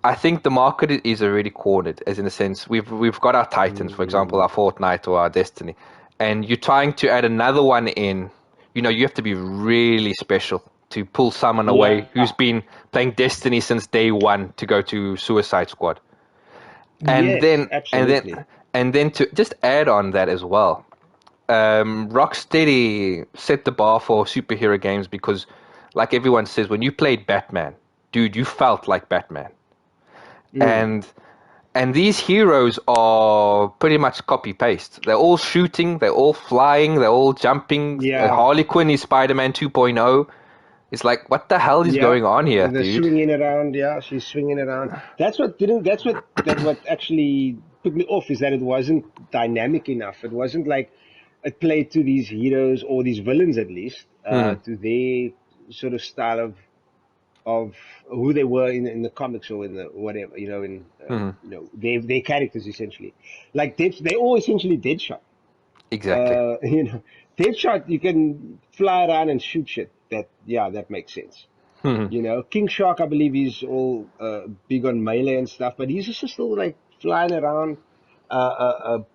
I think the market is already cornered, as in a sense we've got our Titans, for example, Mm, our Fortnite or our Destiny, and you're trying to add another one in you have to be really special to pull someone away who's been playing Destiny since day one to go to Suicide Squad. And Yes, then absolutely. and then to just add on that as well, Rocksteady set the bar for superhero games because, like everyone says, when you played Batman, dude, you felt like Batman. And these heroes are pretty much copy paste. They're all shooting, they're all flying, they're all jumping. Yeah. Harley Quinn is Spider-Man 2.0. It's like, what the hell is going on here, The dude? swinging around, she's swinging around. That's what actually took me off, is that it wasn't dynamic enough. It wasn't like it played to these heroes or these villains at least, to their sort of style of who they were in the comics or in the whatever, their characters essentially. Like they all essentially Deadshot. Exactly. Deadshot, you can fly around and shoot shit. That makes sense. King Shark, I believe he's all big on melee and stuff, but he's just still like flying around.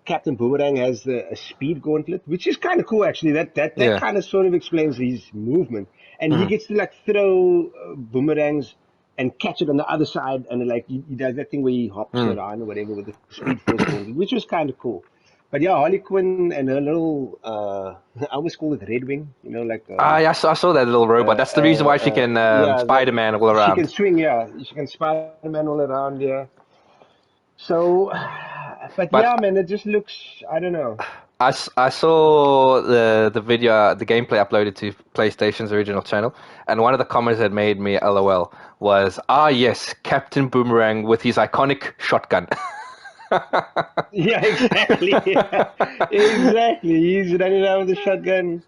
Captain Boomerang has a speed gauntlet, which is kind of cool actually. That Yeah. kind of sort of explains his movement, and he gets to like throw boomerangs and catch it on the other side, and like he does that thing where he hops around or whatever with the Speed Force gauntlet, which was kind of cool. But yeah, Harley Quinn and her little, I always call it Red Wing, like. I saw that little robot. That's the reason why she can Spider-Man all She can around. swing, She can Spider-Man all around, So, but But- yeah, man, it just looks, I don't know. I saw the video, the gameplay uploaded to PlayStation's original channel, and one of the comments that made me LOL was, yes, Captain Boomerang with his iconic shotgun. Yeah, exactly. Exactly. He's running around with a shotgun.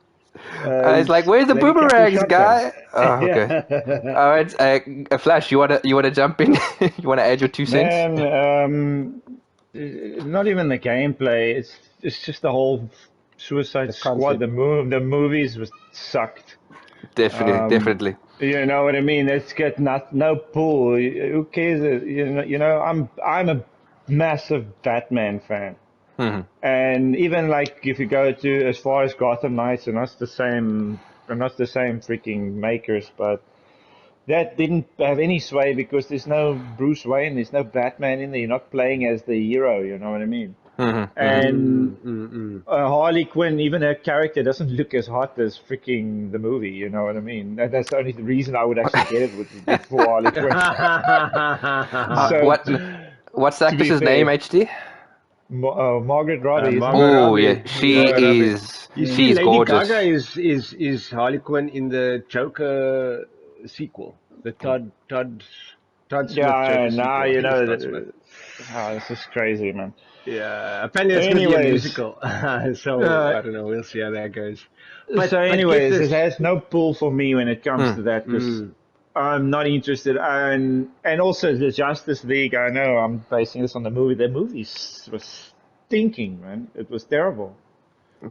It's like, where's the bloody boomerangs, Captain guy? Shotgun. Oh, okay. All right, Flash, you wanna jump in? You wanna add your 2 cents? Man, not even the gameplay. It's just the whole Suicide Squad. concept. The movies was sucked. Definitely. You know what I mean? It's got no pull. Who cares? I'm a massive Batman fan. And even like if you go to as far as Gotham Knights, and that's the same, and not the same freaking makers, but that didn't have any sway because there's no Bruce Wayne, there's no Batman in there. You're not playing as the hero, you know what I mean? And Harley Quinn, even her character doesn't look as hot as freaking the movie, you know what I mean? That's the only reason I would actually get it with for Harley Quinn. What's the actress's name, HD? Margaret Robbie. Oh yeah, she's Lady gorgeous. Gaga is Harley Quinn in the Joker sequel, the Todd Smith Joker now sequel. you know Todd that. Smith. This is crazy, man. Yeah, apparently it's going to be a Anyways. musical. So I don't know. We'll see how that goes. But Anyways, get it this. has no pull for me when it comes to that because I'm not interested. And also the Justice League. I know I'm basing this on the movie. The movie was stinking, man. It was terrible.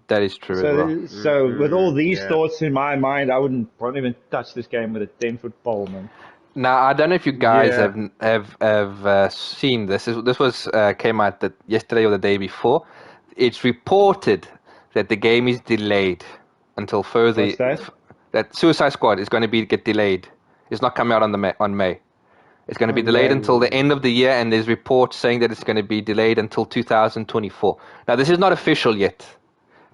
That is true as well. So with all these thoughts in my mind, I wouldn't even touch this game with a 10-foot pole, man. Now I don't know if you guys have seen this. This was came out yesterday or the day before. It's reported that the game is delayed until further. What's that? That Suicide Squad is going to get delayed. It's not coming out on May. It's going to be delayed until the end of the year, and there's reports saying that it's going to be delayed until 2024. Now this is not official yet,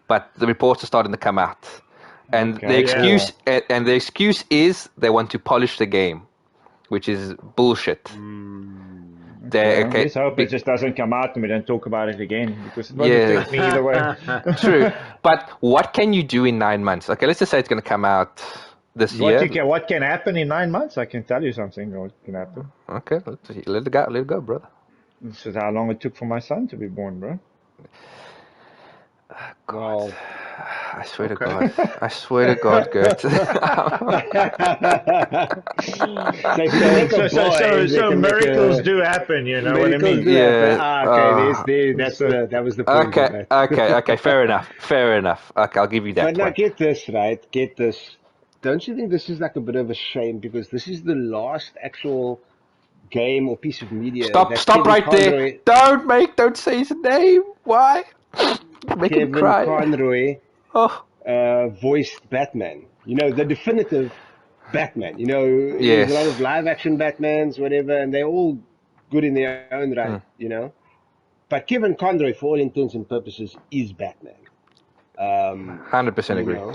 but the reports are starting to come out, and the excuse is they want to polish the game, which is bullshit. Let's hope it just doesn't come out and we don't talk about it again because it won't affect me either way. True, but what can you do in 9 months? Okay, let's just say it's going to come out this year. What can happen in 9 months? I can tell you something what can happen. Okay, let it go, brother. This is how long it took for my son to be born, bro. God. I swear to God. I swear to God, Gert. So miracles do happen, you know what I mean? That was the point. Okay, fair enough. Okay, I'll give you that. But now get this, right? Get this. Don't you think this is like a bit of a shame because this is the last actual game or piece of media? Stop right there. Don't say his name. Why? Make him cry. Conroy voiced Batman. You know, the definitive Batman. You know, there's a lot of Yes. live action Batmans, whatever, and they're all good in their own right. You know, but Kevin Conroy, for all intents and purposes, is Batman. 100% You agree. know,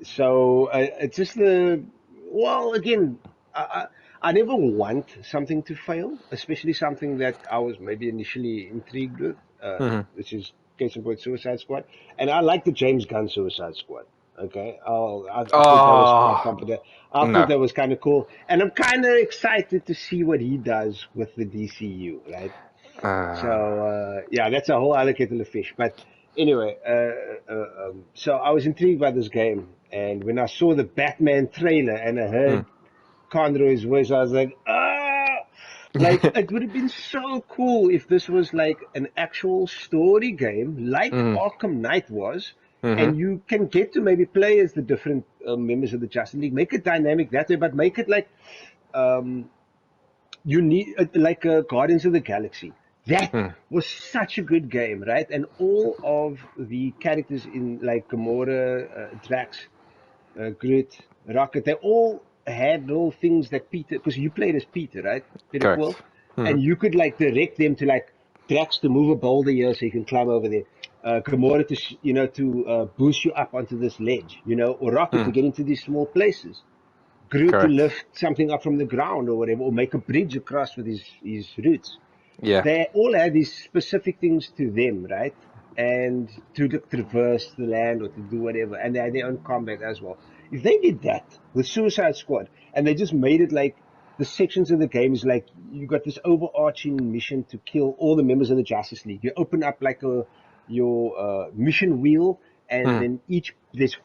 so it's just again, I never want something to fail, especially something that I was maybe initially intrigued with, which is case in point Suicide Squad. And I like the James Gunn Suicide Squad. Okay, I thought that was quite Oh, competent. I thought no. that was kind of cool, and I'm kind of excited to see what he does with the DCU, right? So yeah, that's a whole other kettle of fish. But anyway, so I was intrigued by this game, and when I saw the Batman trailer and I heard Conroy's voice, I was like, ah, like it would have been so cool if this was like an actual story game, like Arkham Knight was. And you can get to maybe play as the different members of the Justice League. Make it dynamic that way, but make it like um, you need like Guardians of the Galaxy. That was such a good game, right? And all of the characters in like Gamora, Drax, Groot, Rocket, they all had little things that Peter, because you played as Peter, right? Peter Correct. Quill, and you could like direct them to like Drax to move a boulder here so you can climb over there. Gamora to boost you up onto this ledge, you know, or Rocket to get into these small places. Groot to Correct. lift something up from the ground or whatever, or make a bridge across with his roots. Yeah. They all had these specific things to them, right? And to traverse the land or to do whatever, and they had their own combat as well. If they did that with Suicide Squad, and they just made it like the sections of the game is like you got this overarching mission to kill all the members of the Justice League. You open up like your mission wheel, and then there's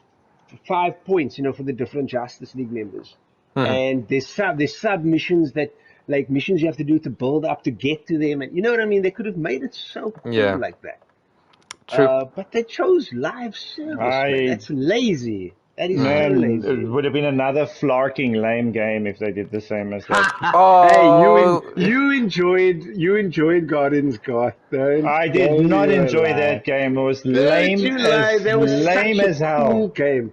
5 points, you know, for the different Justice League members. And there's sub missions that like missions you have to do to build up to get to them, and you know what I mean. They could have made it so cool Yeah. like that, True. but they chose live service, man. I That's lazy. That is so Man, it lazy. would have been another flarking lame game if they did the same as that. Hey, Oh, you enjoyed Guardians, God. I did Don't not you enjoy lie. that game. It was Don't you lie? That was lame such a as hell. cool game.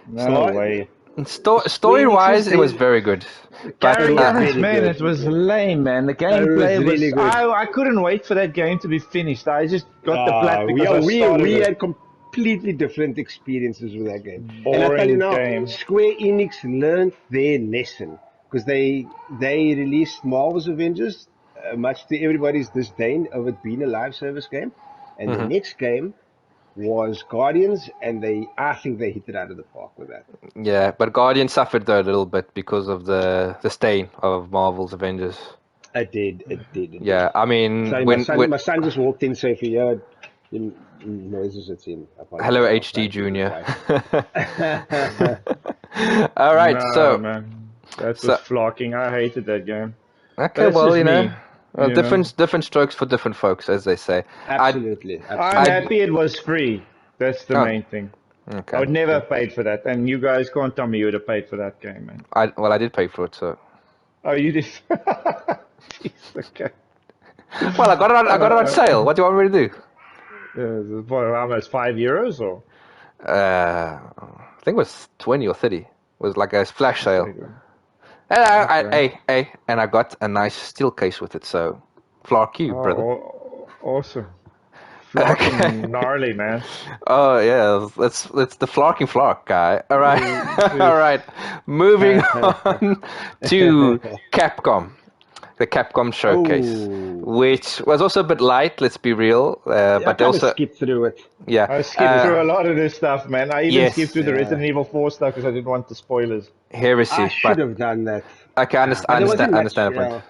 No way. story-wise, it was Enix's very good. But character was Yes, really man, good. it was lame, man. The It was gameplay really good. I couldn't wait for that game to be finished. I just got the plat because I we started we it. had completely different experiences with that game. And I tell Boring you now, game. Square Enix learned their lesson because they released Marvel's Avengers, much to everybody's disdain of it being a live service game, and the next game was Guardians, and I think they hit it out of the park with that. yeah, but Guardian suffered though a little bit because of the stain of Marvel's Avengers. It did. Yeah, I mean, Sorry, when my son just walked in, so if you heard noises, it's him. I apologize. hello I'll HD try to keep Junior. it quiet. All right, No, so man. That so was flarking. I hated that game. okay, That's well, just you know, me, you know. different strokes for different folks, as they say. Absolutely. I'm happy it was free. That's the Oh, main thing. okay. I would never have paid for that. And you guys can't tell me you would have paid for that game, man. I did pay for it, so. Oh, you did? Jeez, okay. Well, I got it on sale. What do you want me to do? For almost €5 or? I think it was 20 or 30. It was like a flash sale. And and I got a nice steel case with it. So, flark you, brother. Awesome. Flarking gnarly, man. Oh yeah, it's the flarking flark guy. All right, all right. Moving on to Capcom, the Capcom showcase, Oh. which was also a bit light. Let's be real, I but kind of also skipped through it. yeah. I skipped through a lot of this stuff, man. I even Yes. skipped through the Resident Evil 4 stuff because I didn't want the spoilers. Heresy, I but should have done that. okay, I understand. But there wasn't Understand much, the point.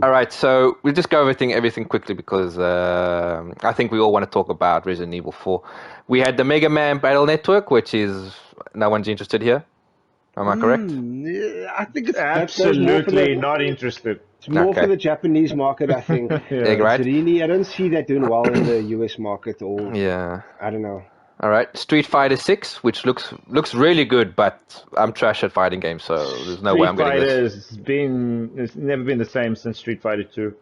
All right, so we'll just go everything quickly because I think we all want to talk about Resident Evil 4. We had the Mega Man Battle Network, which is no one's interested here. Am I correct? Yeah, I think it's Absolutely not interested. It's more Okay. for the Japanese market, I think. Yeah, right. It's really, I don't see that doing well in the US market, or Yeah. I don't know. All right, Street Fighter 6, which looks really good, but I'm trash at fighting games, so there's no way I'm Street getting Fighter this. it's never been the same since Street Fighter 2.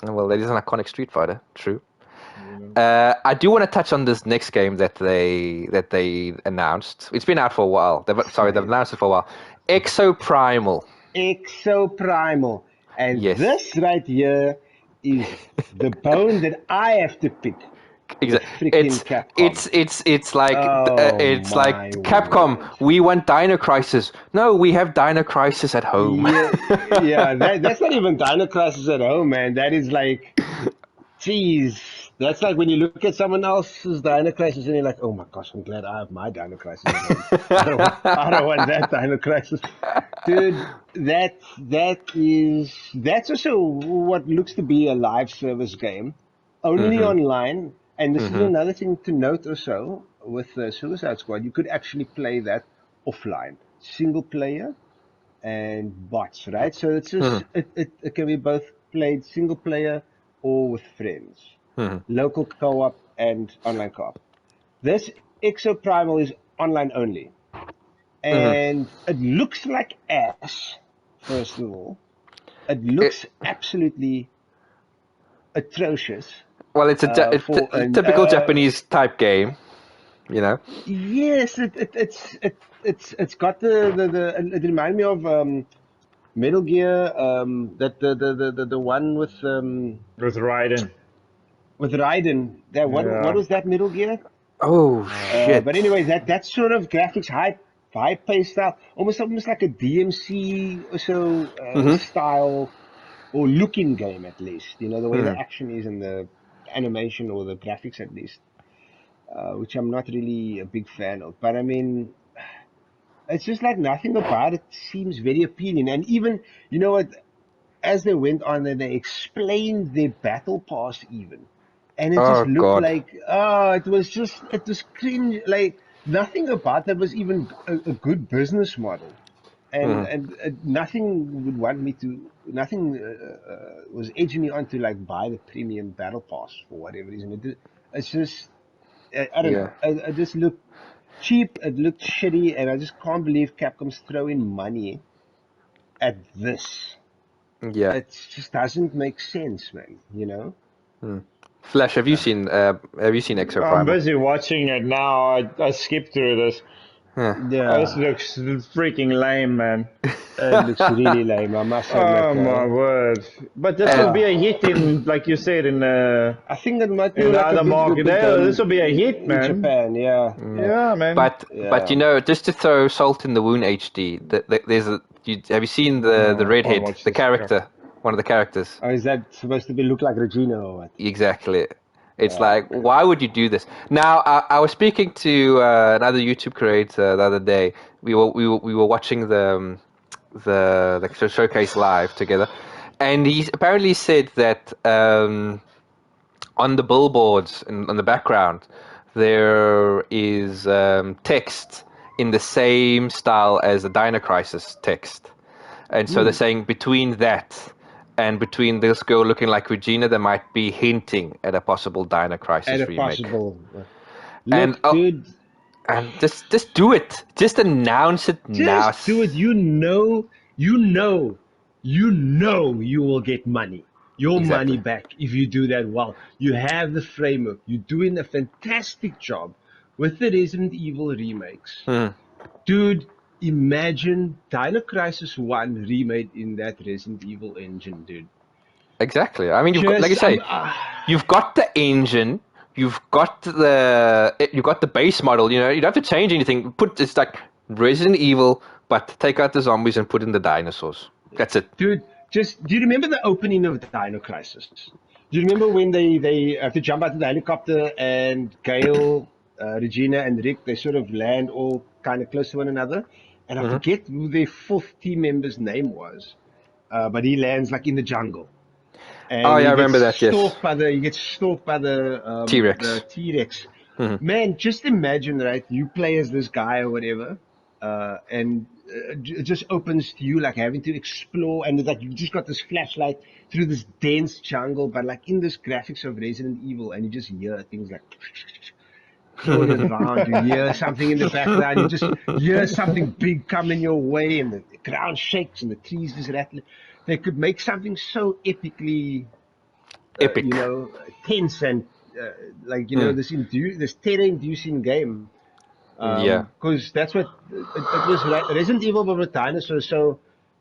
Well, that is an iconic Street Fighter, true. I do want to touch on this next game that they announced. It's been out for a while. They've announced it for a while. Exoprimal. Exoprimal. And Yes. this right here is the bone that I have to pick. The freaking Capcom. It's like it's like my Capcom. word. We want Dino Crisis. No, we have Dino Crisis at home. Yeah, that's not even Dino Crisis at home, man. That is like, geez, that's like when you look at someone else's Dino Crisis and you're like, oh my gosh, I'm glad I have my Dino Crisis at home. I don't want that Dino Crisis, dude. That's also what looks to be a live service game, only online. And this is another thing to note also with Suicide Squad. You could actually play that offline, single player and bots, right? So it's just it can be both played single player or with friends, local co-op and online co-op. This Exoprimal is online only, and it looks like ass. First of all, it looks absolutely atrocious. Well, it's For a an typical Japanese type game, you know. yes, it's got the it reminded me of Metal Gear, that the one with Raiden. That what Yeah. was that Metal Gear? Oh shit! But anyway, that sort of graphics, high paced style, almost like a DMC or so style or looking game at least. You know the way the action is and the animation or the graphics at least, which I'm not really a big fan of. But I mean, it's just like nothing about it seems very appealing. And even, you know what, as they went on, then they explained their battle pass even. And it Oh just looked god! like, it was cringe. Like, nothing about that was even a good business model. And nothing would want me to, nothing was edging me on to like buy the premium battle pass for whatever reason. It's just, I don't know. Yeah, I just looked cheap. It looked shitty, and I just can't believe Capcom's throwing money at this. yeah. It just doesn't make sense, man. You know? Flash, have you seen Exo I'm Primal? busy watching it now. I skipped through this. Yeah. Oh, this Yeah, looks freaking lame, man. it looks really lame. I must admit. Oh my word! But this will be a hit in, like you said, I think it might be in the like a other market. big This will be a hit, in man. Japan. Yeah, Yeah, man. But you know, just to throw salt in the wound, HD. There's have you seen the I can't redhead, watch the this crap. character, one of the characters? or is that supposed to be look like Regina or what? Exactly. It's Yeah, like, why would you do this? Now, I was speaking to another YouTube creator the other day. We were watching the showcase live together, and he apparently said that on the billboards and on the background there is text in the same style as the Dino Crisis text, and so they're saying between that and between this girl looking like Regina, they might be hinting at a possible Dino at Crisis a remake. possible. And Look, dude, and just do it. Just announce it now. just do it. You will get money. Your money Exactly. back if you do that well. You have the framework. You're doing a fantastic job with the Resident Evil remakes. Dude, imagine Dino Crisis 1 remade in that Resident Evil engine, dude. Exactly. I mean, like you Just, say, you've got the engine, you've got the base model. You know, you don't have to change anything. It's like Resident Evil, but take out the zombies and put in the dinosaurs. That's it. dude, do you remember the opening of Dino Crisis? Do you remember when they have to jump out of the helicopter and Gail, Regina, and Rick, they sort of land all kind of close to one another? And I forget who their fourth team member's name was, but he lands like in the jungle. Oh And yeah, I he remember gets that. Yes. stalked by the T-Rex. the T-Rex. Man, just imagine, right? You play as this guy or whatever, and it just opens to you like having to explore, and it's like you just got this flashlight through this dense jungle, but like in this graphics of Resident Evil, and you just hear things like going around. You hear something in the background. You just hear something big coming your way, and the ground shakes and the trees just rattling. They could make something so epically Epic. tense and like, you know, this terror-inducing game. Yeah. Because that's what it was. Resident Evil but with dinosaurs. So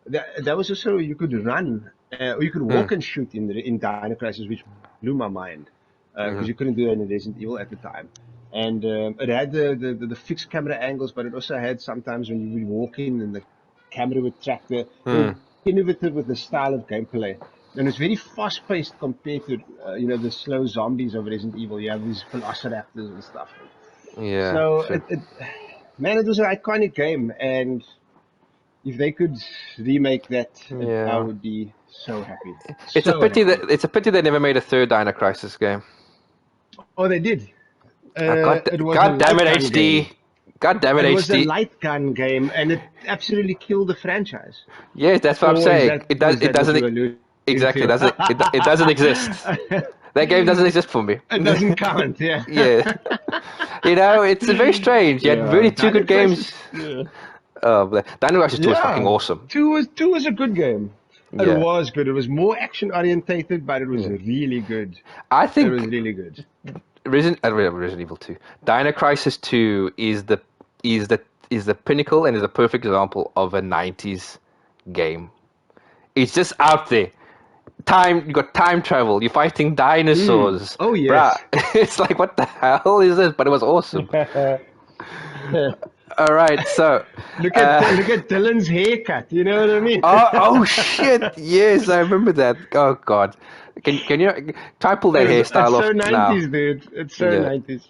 that was also you could run, or you could walk and shoot in Dino Crisis, which blew my mind because you couldn't do that in Resident Evil at the time. And it had the fixed camera angles, but it also had sometimes when you would walk in and the camera would track they were innovative with the style of gameplay. And it's very fast-paced compared to the slow zombies of Resident Evil. You have these velociraptors and stuff. Yeah. So True. man, it was an iconic game, and if they could remake that, I Yeah. would be so happy. It's a So pity happy. that it's a pity they never made a third Dino Crisis game. Oh, they did. It was a God damn light it, gun HD. game. God damn it, It was a HD. light gun game, and it absolutely killed the franchise. Yes, that's what I'm Or is saying. that It does. was It that what doesn't. you alluded Exactly. to? It doesn't exist. That game doesn't exist for me. It doesn't count. Yeah. Yeah. It's very strange. You had really two Dino good games. Crisis. Yeah. Dino Crisis 2 was fucking Yeah. awesome. Two was a good game. It Yeah. was good. It was more action orientated, but it was Yeah. really good. I It was think really good. Resident Evil 2. Dino Crisis 2 is the pinnacle and is a perfect example of a 90s game. It's just out there. You got time travel. You're fighting dinosaurs. Oh, yes. Bruh, it's like, what the hell is this? But it was awesome. All right, so Look at Dylan's haircut. You know what I mean? oh shit! Yes, I remember that. Oh god, can you try pull that It's hairstyle so off 90s, now? dude. It's so Yeah. 90s.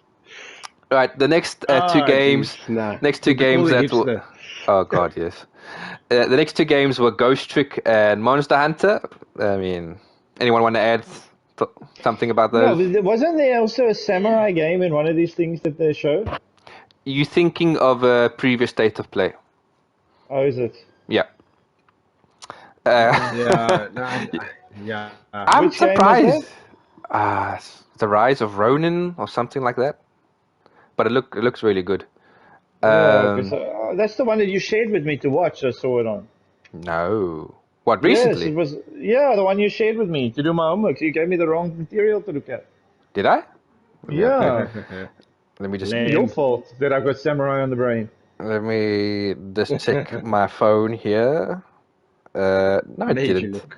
All right, the next two games. Geez, nah. Next two What they call games the that will. hipster. Oh god, yes. The next two games were Ghost Trick and Monster Hunter. I mean, anyone want to add something about No, those? wasn't there also a samurai game in one of these things that they showed? You thinking of a previous state of play? Oh, is it? Yeah. Yeah, yeah. I'm Which game was surprised. that? The Rise of Ronin or something like that. But it looks really good. Yeah, 'cause, that's the one that you shared with me to watch. I saw it on. No. What, Yes, recently? it was. Yeah, the one you shared with me to do my homework. So you gave me the wrong material to look at. Did I? Yeah, Let me just your fault that I've got samurai on the brain. let me just check my phone here. No, I Made you didn't. look.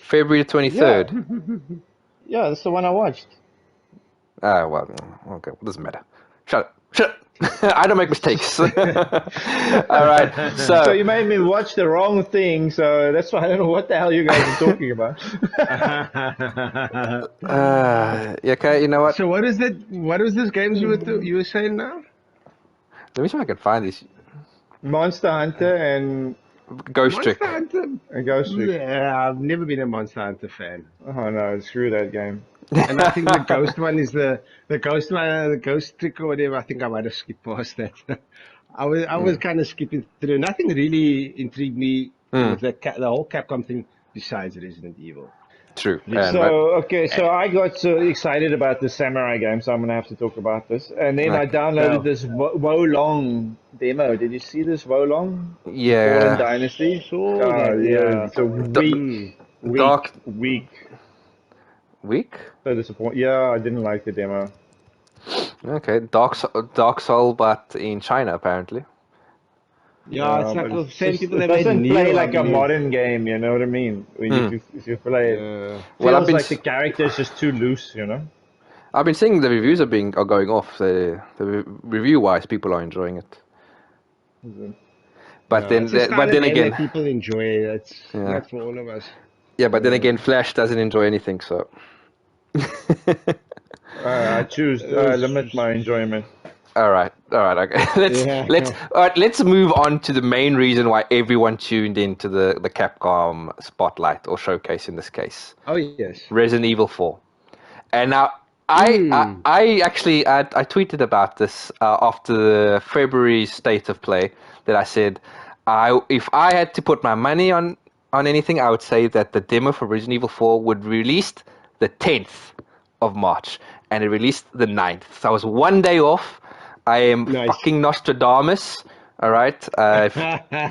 February 23rd. Yeah, that's the one I watched. Ah, well, okay, doesn't matter. Shut up. Shut up. I don't make mistakes. All right. So So, you made me watch the wrong thing. So that's why I don't know what the hell you guys are talking about. yeah, okay, you know what? So what is that? What is this games you were saying now? Let me see if I can find these. Monster Hunter and Ghost Trick. Monster Hunter. Ghost Trick. Yeah, I've never been a Monster Hunter fan. Oh no, screw that game. And I think the ghost one is the ghost one, the ghost trick or whatever. I think I might have skipped past that. I was kind of skipping through. Nothing really intrigued me with the whole Capcom thing besides Resident Evil. True. So I got so excited about the samurai game, so I'm gonna have to talk about this. And then I downloaded this Wolong demo. Did you see this Wolong? Yeah. Fallen Dynasty. Saw that, Yeah, it's a Dark weak. Week? So disappointed. Yeah, I didn't like the demo. Okay. Dark Soul, but in China, apparently. Yeah, it's like but the same people it that made doesn't Neo, play I like a believe. modern game, you know what I mean? If you play it, Yeah. Well, I've feels been like the character is just too loose, you know. I've been seeing the reviews are going off. The review-wise, people are enjoying it. But It's a style but of then game again, that people enjoy. It's Yeah. not for all of us. yeah. But then again, Flash doesn't enjoy anything. So. I choose limit my enjoyment. All right. Okay. Let's move on to the main reason why everyone tuned into the Capcom spotlight or showcase in this case, Oh yes. Resident Evil 4. And now I actually tweeted about this after the February state of play that I said if I had to put my money on anything, I would say that the demo for Resident Evil 4 would release the 10th of March and it released the 9th. So I was one day off. I am Nice. fucking Nostradamus. All right.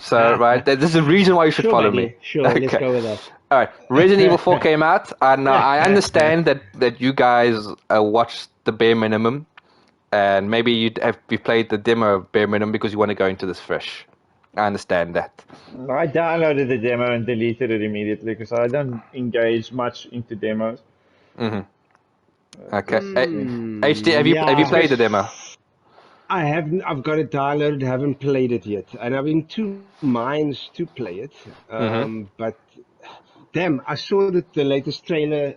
So right, there's a reason why you should Sure, follow buddy. me. Sure, let's Okay. go with that. All right. Resident Evil 4 came out, and I understand that you guys watched the bare minimum, and maybe you played the demo of bare minimum because you want to go into this fresh. I understand that. I downloaded the demo and deleted it immediately because I don't engage much into demos. Hmm. Okay. HD, Mm, have you yeah, played the demo? I haven't. I've got it downloaded. Haven't played it yet, and I'm in two minds to play it. Hmm. But damn, I saw the latest trailer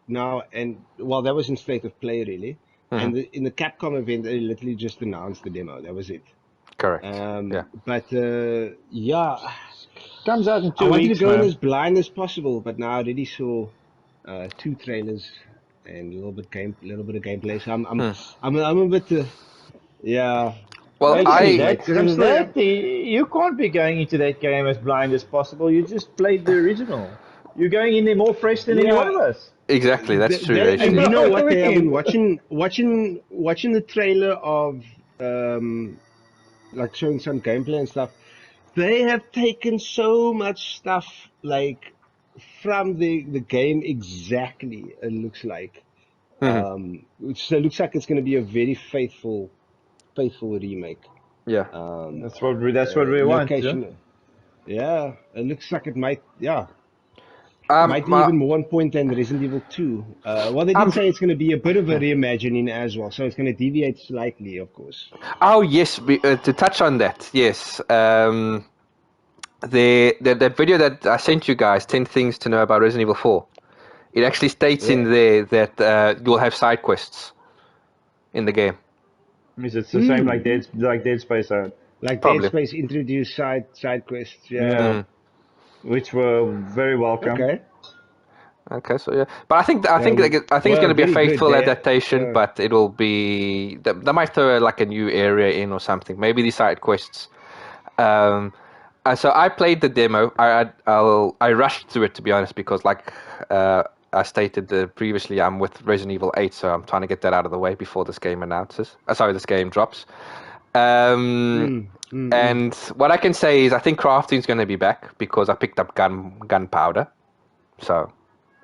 now, and well, that was in state of play really. Hmm. And in the Capcom event, they literally just announced the demo. That was it. Correct. Yeah. But yeah, Comes out in I 2 wanted to weeks, go in man. as blind as possible, but now I already saw two trailers and a little bit of gameplay. So Hmm. I'm a bit yeah. Well, Let's see, Actually, mate. Because I'm still you can't be going into that game as blind as possible. You just played the original. You're going in there more fresh than any one yeah. of us. exactly. That's true, And HD. you know what? They have been Really? watching the trailer of like showing some gameplay and stuff. They have taken so much stuff like from the game exactly. It looks like Hmm. so it looks like it's going to be a very faithful remake. Yeah. That's what we want, yeah? Location, yeah, it looks like it might be My, even more on point than Resident Evil 2. Well, they did I'm. say it's going to be a bit of a reimagining as well, so it's going to deviate slightly, of course. Oh yes, to touch on that, yes. The video that I sent you guys, 10 things to know about Resident Evil 4. It actually states in Yeah. there that you'll have side quests in the game. Is it the same like Hmm. Dead Space had? Like Dead Probably. Space introduced side quests. Yeah. Yeah, Mm. which were very welcome. Okay. Okay, so yeah, but I Yeah. think I think it's Well, going to be a very good. faithful There. adaptation, Yeah. but it'll be they might throw like a new area in or something. Maybe these side quests. Um, so I played the demo. I rushed through it to be honest because I stated previously, I'm with Resident Evil 8, so I'm trying to get that out of the way before this game announces. Sorry, this game drops. Um, Mm, mm, mm. and what I can say is I think crafting's going to be back because I picked up gunpowder. So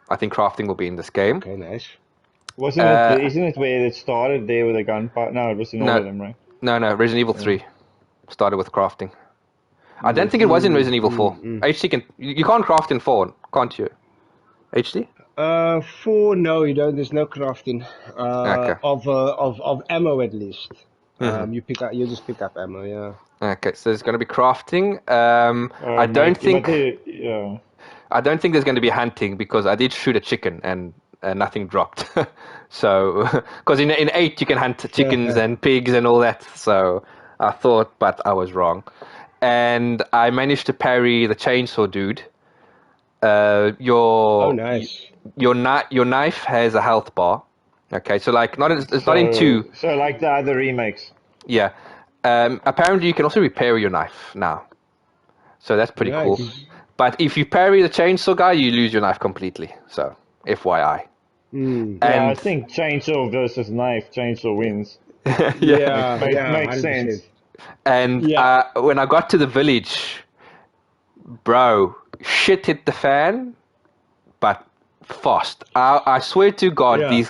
I think crafting will be in this game. Okay. Nice. Uh, Isn't it where it started there with a gunpowder? No, it was in all no, of them, right? no. Resident Evil Yeah. 3 started with crafting. I don't think it was in Mm, Resident Evil 4. mm, mm. HD can you can't craft in 4, can't you? HD? Four. No, you don't. There's no crafting. Okay. Of ammo at least. Hmm. You just pick up ammo. Yeah. Okay, so there's going to be crafting. But yeah. I don't think there's going to be hunting because I did shoot a chicken and nothing dropped. So, because in 8 you can hunt chickens and pigs and all that. So I thought, but I was wrong. And I managed to parry the chainsaw dude. Oh, Your nice. your knife has a health bar. Okay, so like it's not in 2. So like the other remakes. Yeah. Apparently you can also repair your knife now. So that's pretty cool. Nice. But if you parry the chainsaw guy, you lose your knife completely. So, FYI. Mm. Yeah, I And think chainsaw versus knife, chainsaw wins. yeah, Yeah. Makes 100%. sense. and Yeah. when I got to the village, bro, shit hit the fan, but fast. I swear to God, Yeah.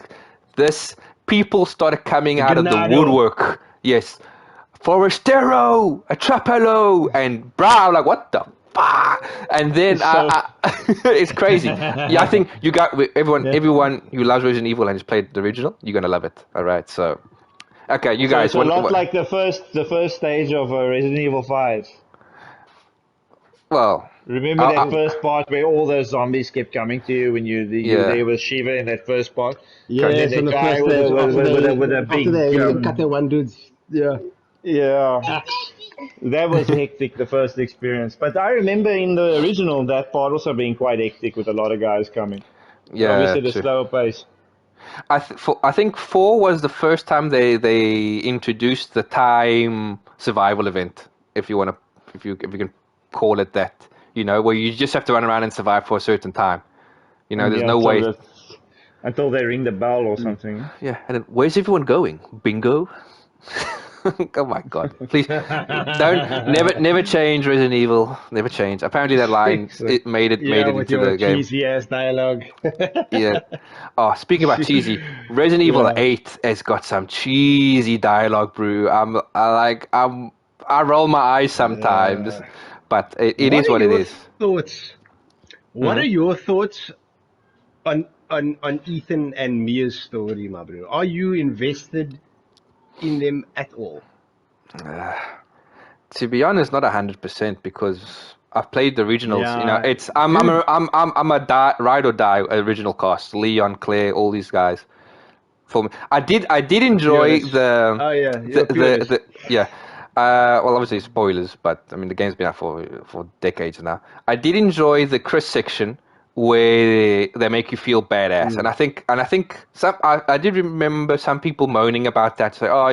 this people started coming The out of the Ganado. woodwork. Yes, Forestero, a Trapelo, and bro, I'm like, what the fuck? And then So- it's crazy. Yeah, I think you got everyone who loves Resident Evil and has played the original, you're gonna love it. All right, so okay, you So guys, it's a lot like the first stage of Resident Evil 5. well, Remember that first part where all those zombies kept coming to you when you were Yeah. there with Shiva in that first part? Yes, the on the guy first with stage, a- with- after with- they, with a- with a after big, they cut that one dude's, yeah, Yeah, axe. that was hectic, the first experience. But I remember in the original that part also being quite hectic with a lot of guys coming. yeah, Obviously, the true. slower pace. I think 4 was the first time they introduced the time survival event, if you want to, if you can call it that. You know, where you just have to run around and survive for a certain time. You know, there's Yeah, no way. until they ring the bell or something. Yeah, and then where's everyone going? Bingo. Oh my God! Please never change Resident Evil. Never change. Apparently that line Excellent. made Yeah, it with into your the game. cheesy ass dialogue. Yeah. Oh, speaking about cheesy, Resident Evil Yeah. 8 has got some cheesy dialogue, bro. I roll my eyes sometimes, Yeah. but it What is are what it your is. thoughts? What Hmm. are your thoughts on Ethan and Mia's story, my bro? Are you invested in them at all? To be honest, not 100% because I've played the originals. You know, Yeah, it's dude. I'm a ride or die original cast. Leon, Claire, all these guys. For me, I did A enjoy purist. Oh yeah, you're a purist. the yeah. Well, obviously spoilers, but I mean the game's been out for decades now. I did enjoy the Chris section where they make you feel badass, Mm. and I think I did remember some people moaning about that, say, oh,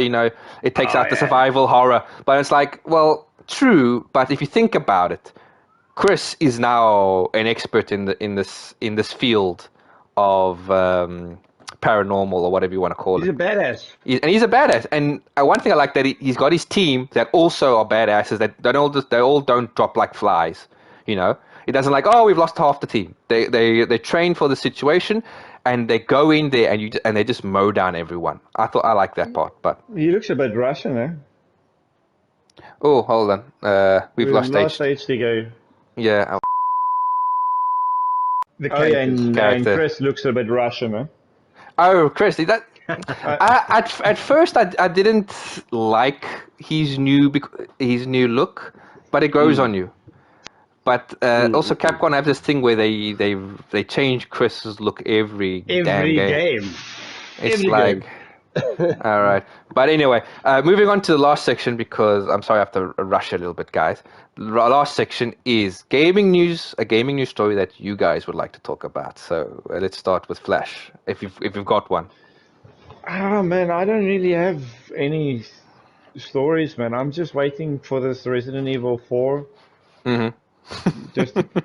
it takes Oh out the yeah. survival horror, but it's like, well, true, but if you think about it, Chris is now an expert in this field of paranormal or whatever you want to call He's it. a badass. And he's a badass. And one thing I like that he's got his team that also are badasses. That they all don't drop like flies. You know, it doesn't like, oh, we've lost half the team. They train for the situation and they go in there and they just mow down everyone. I like that part. But He looks a bit Russian, eh? oh, hold on, we've We lost lost H. HDG. Yeah, The Oh yeah, characters. and character. Chris looks a bit Russian, eh? Oh, Chris, that I, at first I didn't like his new look, but it grows Mm. on you. But also Capcom have this thing where they change Chris's look every damn Every game. game. It's Every game. like, all right. But anyway, moving on to the last section because I'm sorry I have to rush a little bit, guys. The last section is gaming news, a gaming news story that you guys would like to talk about. So let's start with Flash, if you've got one. oh man, I don't really have any stories, man. I'm just waiting for this Resident Evil 4 Hmm.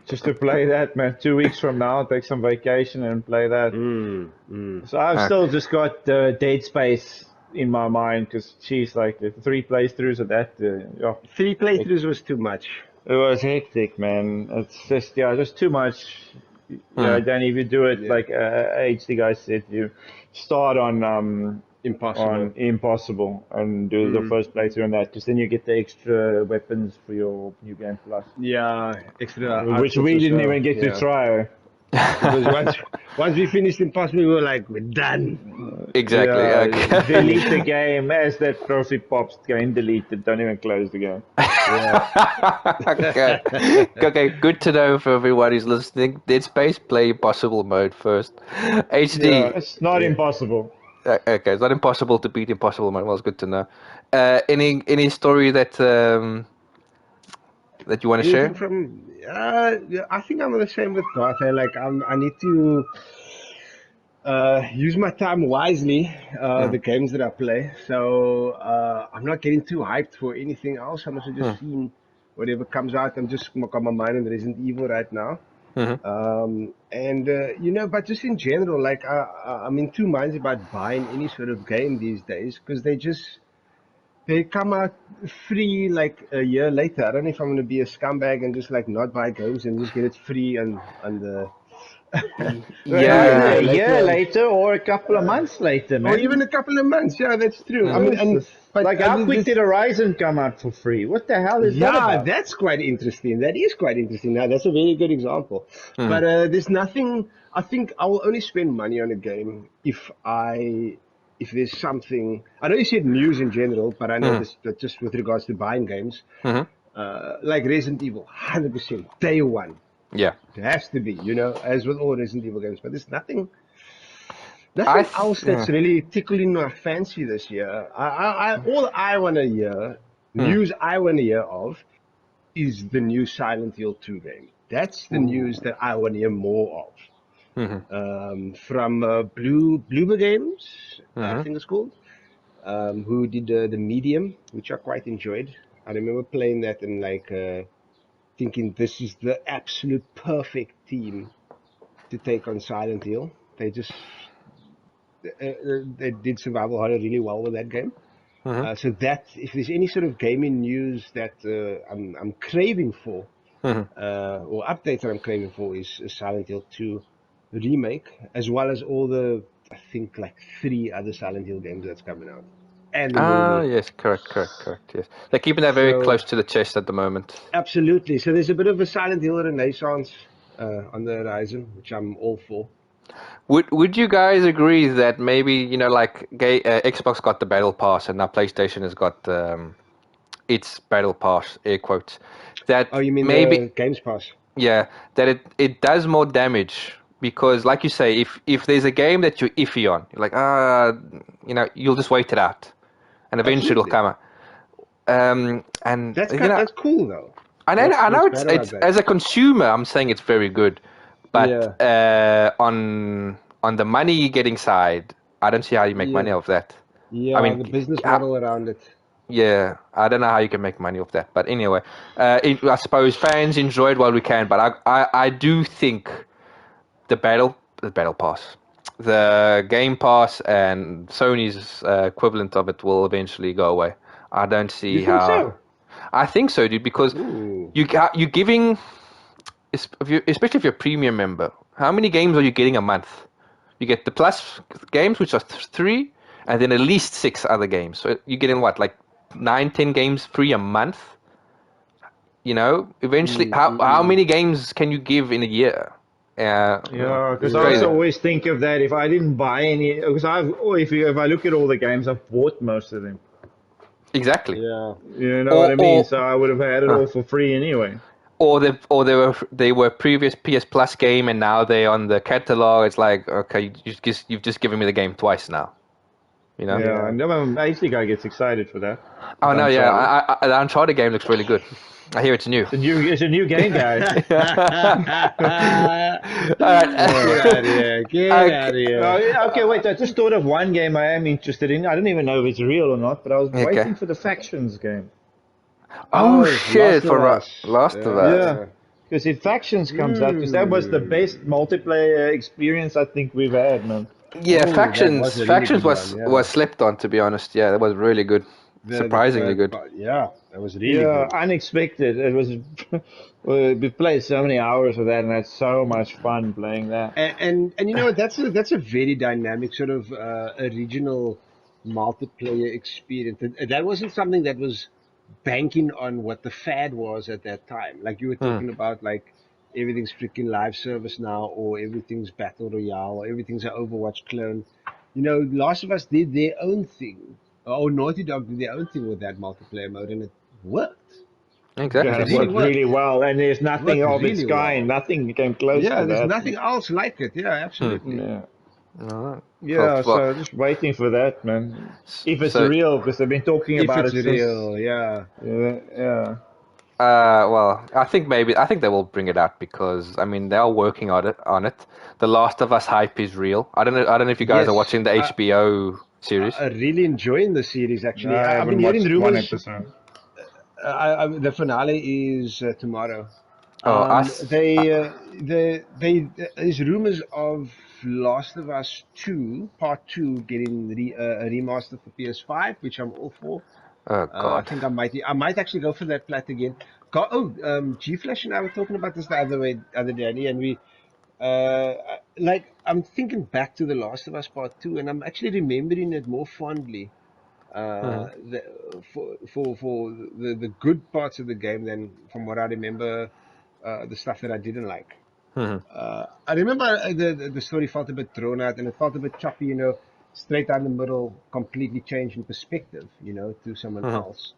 just to play that, man. 2 weeks from now, take some vacation and play that. Mm, mm. So I've still Okay. just got Dead Space in my mind because she's like 3 playthroughs of that. Yeah, 3 playthroughs was too much. it was hectic, man. It's just just too much. Yeah, Hmm. then if you do it Yeah. like HD guy said, you start on Impossible. impossible and do the Mm. first playthrough on that, because then you get the extra weapons for your new game plus, Yeah, extra which outputs we as didn't well. even get to Yeah. try. Because once we finished Impossible, we were like, we're done. Exactly. Yeah, Okay. delete the game as that trophy pops. Game deleted. Don't even close the game. Yeah. Okay. Okay. Good to know for everyone who's listening. Dead Space, play Impossible mode first. Yeah, HD. it's not Yeah. impossible. Okay, it's not impossible to beat Impossible mode. Well, it's good to know. Any story that you want to Anything share? from? Yeah, I think I'm the same with Garth. I need to use my time wisely. Mm. The games that I play. So I'm not getting too hyped for anything else. I'm also just Mm. seeing whatever comes out. I'm just got my mind on Resident Evil right now. Mhm. And but just in general, like I'm in two minds about buying any sort of game these days because they come out free like a year later. I don't know if I'm gonna be a scumbag and just like not buy games and just get it free on the a Either year a Yeah. year later, later or a couple of months later, or man. even a couple of months. Yeah, that's true. I Mm. mean, Yes, and but like how quick this, did Horizon come out for free? What the hell is that yeah, about? that's quite interesting. That is quite interesting. Now, that's a very good example. Mm. But there's nothing. I think I will only spend money on a game if there's something. I know you said news in general, but I know Mm. this that just with regards to buying games, Mhm. like Resident Evil, 100% day one. Yeah. It has to be, as with all Resident Evil games. But there's nothing. I. Nothing else that's Yeah. really tickling my fancy this year. All I want to hear, Mm. news I want to hear of, is the new Silent Hill 2 game. That's the news that I want to hear more of. Mhm. From Bloober Games, I Mhm. think it's called, who did the Medium, which I quite enjoyed. I remember playing that and like thinking this is the absolute perfect team to take on Silent Hill. They did survival horror really well with that game. So that if there's any sort of gaming news that I'm craving for, or updates that I'm craving for, is Silent Hill 2 remake, as well as all the, I think, like 3 other Silent Hill games that's coming out, and the Ah, movie. yes, correct. Yes, they're keeping that very So close to the chest at the moment. absolutely. So there's a bit of a Silent Hill renaissance on the horizon, which I'm all for. Would you guys agree that maybe like Xbox got the Battle Pass and now PlayStation has got its Battle Pass, air quotes, Oh, that you mean maybe the Games Pass? yeah, that it does more damage because, like you say, if there's a game that you're iffy on, you're like you'll just wait it out, and eventually it'll Absolutely. come out. And That's cool though. I know That's better like it's that. as a consumer, I'm saying it's very good, but Yeah. on the money getting side, I don't see how you make money Yeah. off that. I Yeah, mean, the business uh, model around it. yeah, I don't know how you can make money off that. But anyway, I suppose fans enjoy it while we can. But I do think the battle pass, the Game Pass, and Sony's equivalent of it will eventually go away. I don't You see think how. so? I think so, dude. Because Ooh. you're giving, especially if you're a premium member. How many games are you getting a month? You get the plus games, which are three, and then at least six other games. So you're getting what, like 9, 10 games free a month? Eventually, Mm, mm, how mm. many games can you give in a year? Yeah, because It's I also crazy. Yeah. always think of that if I didn't buy any, because if I look at all the games, I've bought most of them. Exactly. Yeah. You know what Or I mean? or So I would have had it uh, all for free anyway. or they were previous PS Plus game and now they're on the catalog. It's like, okay, you've just given me the game twice now. You know? Yeah, Yeah. and I usually guy gets excited for that Oh with no, yeah, Uncharted. the Uncharted game looks really good. I hear it's new. It's a new game, guy. All Get right. out of here. Get Okay. out of here. Okay, wait. I just thought of one game I am interested in. I don't even know if it's real or not, but I was Okay. waiting for the Factions game. Oh Oh, shit! Last of For Us. Last of Us. Yeah, Yeah. because if Factions comes out, because that was the best Mm. multiplayer experience I think we've had, man. Yeah, Oh, that was factions. a really Factions good one. was Yeah. slept on, to be honest. Yeah, that was really good, surprisingly good. Yeah, that was really Yeah, good. unexpected. It was. We played so many hours of that, and had so much fun playing that. And you know what? That's a very dynamic sort of original multiplayer experience. And that wasn't something that was banking on what the fad was at that time. Like you were Hmm. talking about, like everything's freaking live service now, or everything's battle royale, or everything's an Overwatch clone. You know, Last of Us did their own thing, or Naughty Dog did their own thing with that multiplayer mode, and it worked. Yeah, Exactly. It it really worked worked. really well, and there's It nothing worked of its really kind. well. Nothing came close Yeah, to there's that. nothing else like it. Yeah, Hmm. absolutely. Yeah. All right. Yeah, Well, so just waiting for that, man. If it's so real, because they've been talking If about it's it since. real, yeah. Yeah. I think they will bring it out because I mean they are working on it. The Last of Us hype is real. I don't know if you guys are Yes, watching the HBO series. I really enjoying the series actually. I I've been haven't hearing watched one rumors. episode. The finale is tomorrow. Oh, us. There's rumors of Last of Us 2, Part 2, getting a remaster for PS5, which I'm all for. Oh I God. think I might actually go for that plat again. G Flash and I were talking about this the other day, Andy, and I'm thinking back to The Last of Us Part 2, and I'm actually remembering it more fondly Hmm. for the good parts of the game than from what I remember the stuff that I didn't like. Hmm. I remember the story felt a bit drawn out and it felt a bit choppy, straight down the middle, completely changed in perspective, to someone Hmm. else.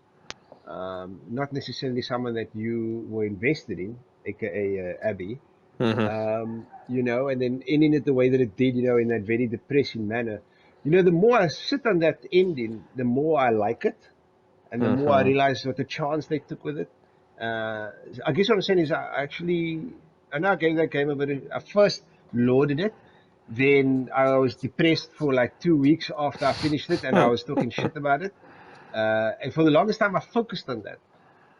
Not necessarily someone that you were invested in, aka Abby. Hmm. And then ending it the way that it did, in that very depressing manner. The more I sit on that ending, the more I like it, and the more I Hmm. realize what the chance they took with it. I guess what I'm saying is I know I gave that game a bit I first loaded it, then I was depressed for like 2 weeks after I finished it, and I was talking shit about it. And for the longest time, I focused on that.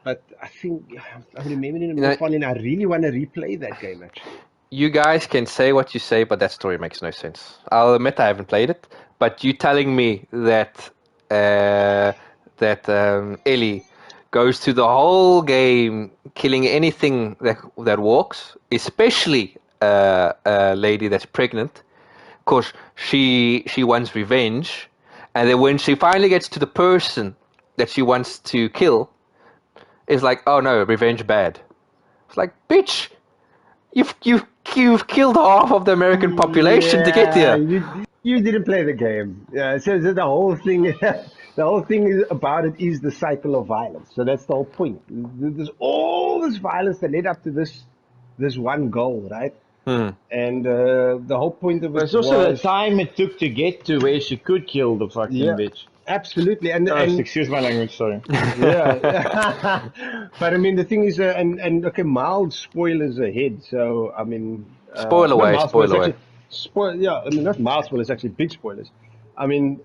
But I think I'm remembering it You more know, fondly, and I really want to replay that game actually. you guys can say what you say, but that story makes no sense. I'll admit I haven't played it, but you telling me that that Ellie goes through the whole game killing anything that walks, especially a lady that's pregnant, because she wants revenge, and then when she finally gets to the person that she wants to kill, it's like, oh no, revenge bad. It's like, bitch, you've killed half of the American population to get Yeah, here. you didn't play the game. Yeah, so the whole thing, the whole thing about it is the cycle of violence. So that's the whole point. There's all this violence that led up to this one goal, right? And the whole point of But it it's also the was, time it took to get to where she could kill the fucking yeah, bitch. absolutely, and Oh, and excuse my language, sorry. yeah, but I mean the thing is, and okay, mild spoilers ahead. So I mean, Spoil not away, mild spoil spoilers, away. actually spoil. Yeah, I mean not mild spoilers, actually big spoilers. I mean,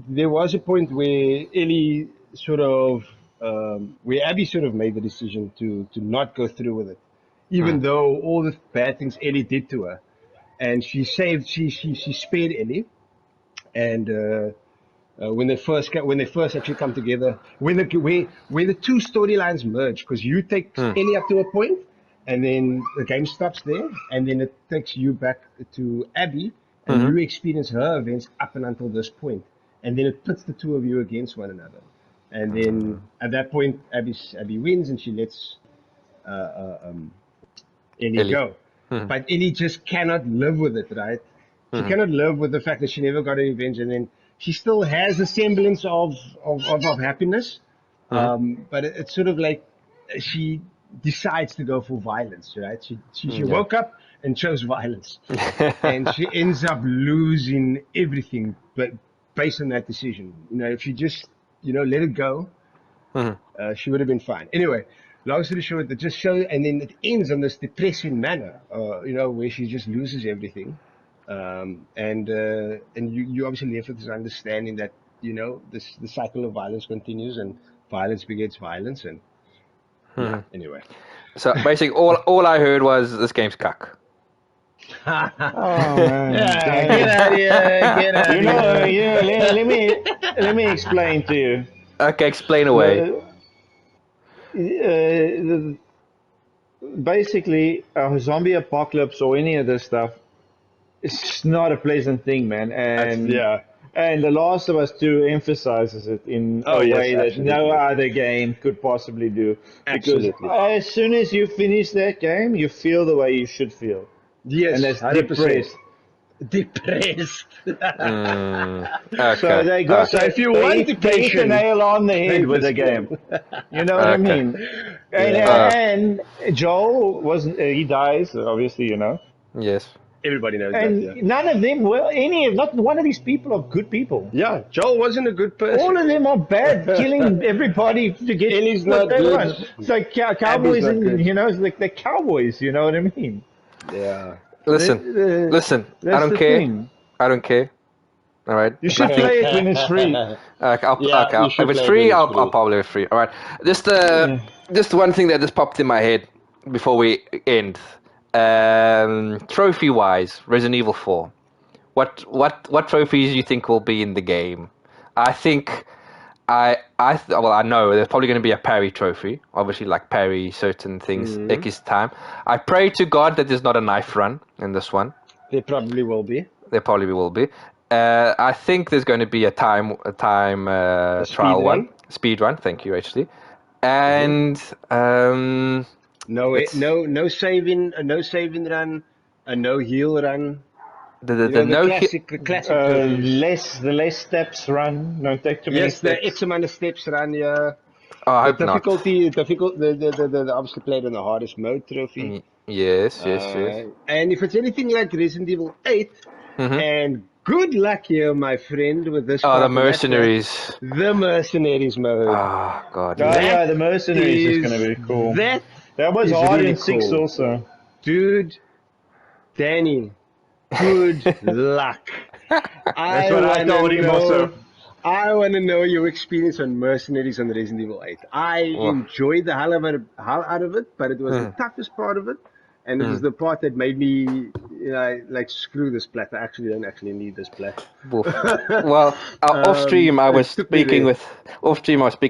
there was a point where Ellie sort of, where Abby sort of made the decision to not go through with it, even though all the bad things Ellie did to her, and she spared Ellie, and. When they first actually come together, when the two storylines merge, because you take Ellie up to a point, and then the game stops there, and then it takes you back to Abby, and you experience her events up and until this point, and then it puts the two of you against one another, and then at that point, Abby wins, and she lets uh, uh, um, Ellie Ellie. go. But Ellie just cannot live with it, right? She cannot live with the fact that she never got her revenge, and then she still has a semblance of happiness. But it's sort of like she decides to go for violence, right? She Yeah. woke up and chose violence, and she ends up losing everything, but based on that decision. You know, if she just let it go, she would have been fine. Anyway, long story short, it just shows, and then it ends on this depressing manner, where she just loses everything, and you obviously left with this understanding that the cycle of violence continues, and violence begets violence, and yeah. Anyway, So basically, all I heard was this game's cuck. Oh man, yeah, damn. get out of here, get out You of know, here. let me explain to you. Okay, explain away. The, basically, a zombie apocalypse or any of this stuff, it's not a pleasant thing, man. Yeah. And The Last of Us 2 emphasizes it in Oh a yes, way that no absolutely. other game could possibly do. Because Absolutely. as soon as you finish that game, you feel the way you should feel. Yes, And that's 100%. depressed. Depressed. Okay. So they got So if you they want hit, they hit the depression, nail on the play head with this the game. game. You know what I Okay. mean? Yeah. And Joel wasn't. He dies, obviously, you know. Yes. Everybody knows that, And yeah. none of them, well, not one of these people are good people. Yeah, Joel wasn't a good person. All of them are bad, killing everybody to get Ellie's what not they good. want. It's like Abby's cowboys, not and good. it's like the cowboys. You know what I mean? Yeah. Listen. I That's don't the care. thing. I don't care. All right. You should play it when it's free. Yeah, you should if it's play free, when it's I'll free. probably it's free. All right. Just Yeah. just one thing that just popped in my head before we end. Trophy wise, Resident Evil 4. What trophies do you think will be in the game? I think I know there's probably going to be a parry trophy. Obviously, like parry certain things X time. I pray to God that there's not a knife run in this one. There probably will be. There probably will be. I think there's going to be a time A trial speed run. speed run. Thank you, actually. And No, it's no saving, a no saving run, a no heal run. the The no classic trophies. The less steps run. Don't take too many Yes, the steps. X amount of steps run. Yeah. Oh, I The hope not. difficult. The obviously played on the hardest mode trophy. Yes. And if it's anything like Resident Evil 8, and good luck here, my friend, with this Oh, part the of that, mercenaries. the mercenaries mode. Oh God. Oh Yeah. yeah, the mercenaries is going to be cool. That was is hard really in 6 cool. also. Dude, Danny, good luck. That's what I told him also. I want to know your experience on Mercenaries on Resident Evil 8. I enjoyed the hell out of it, but it was the toughest part of it, and it was the part that made me, like screw this plat. I actually don't actually need this plat. Woof. Well, off stream I was It took me speaking there.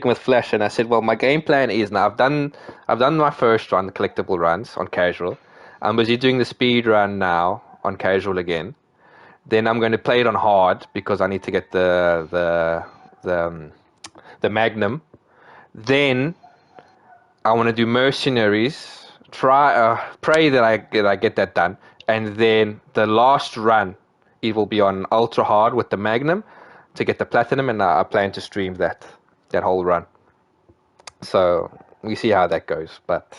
with Flash, and I said, well, my game plan is now I've done my first run, the collectible runs on casual. I'm busy doing the speed run now on casual again. Then I'm going to play it on hard because I need to get the Magnum. Then I want to do mercenaries. Pray that I get that done, and then the last run, it will be on ultra hard with the Magnum to get the platinum, and I plan to stream that whole run. So we see how that goes, but.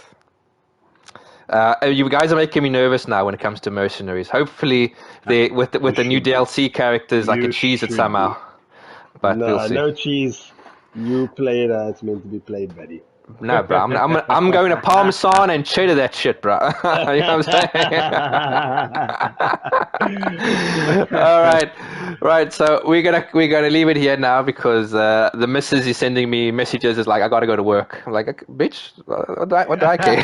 You guys are making me nervous now when it comes to mercenaries. Hopefully, with the new DLC characters, I can cheese it somehow. But we'll see. No cheese. You play it how it's meant to be played, buddy. No, bro. I'm going to Parmesan and cheddar that shit, bro. You know what I'm saying? All right. So we're gonna leave it here now because the missus is sending me messages. It's like I gotta go to work. I'm like, bitch, what do I care?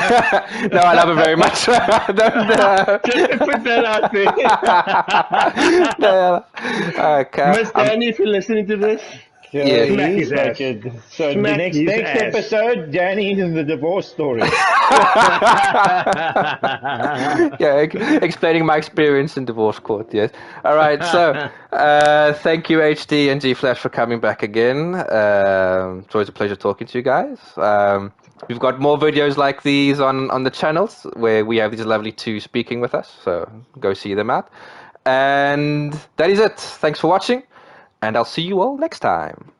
No, I love her very much. Just to put that out there. No. Okay. Miss Danny, if you're listening to this, Yeah. smack his ass. So the Smack next his ass. episode, Danny and the divorce story. Yeah, explaining my experience in divorce court. Yes. All right. So, thank you, HD and G Flash, for coming back again. It's always a pleasure talking to you guys. We've got more videos like these on the channels where we have these lovely two speaking with us. So go see them out. And that is it. Thanks for watching, and I'll see you all next time.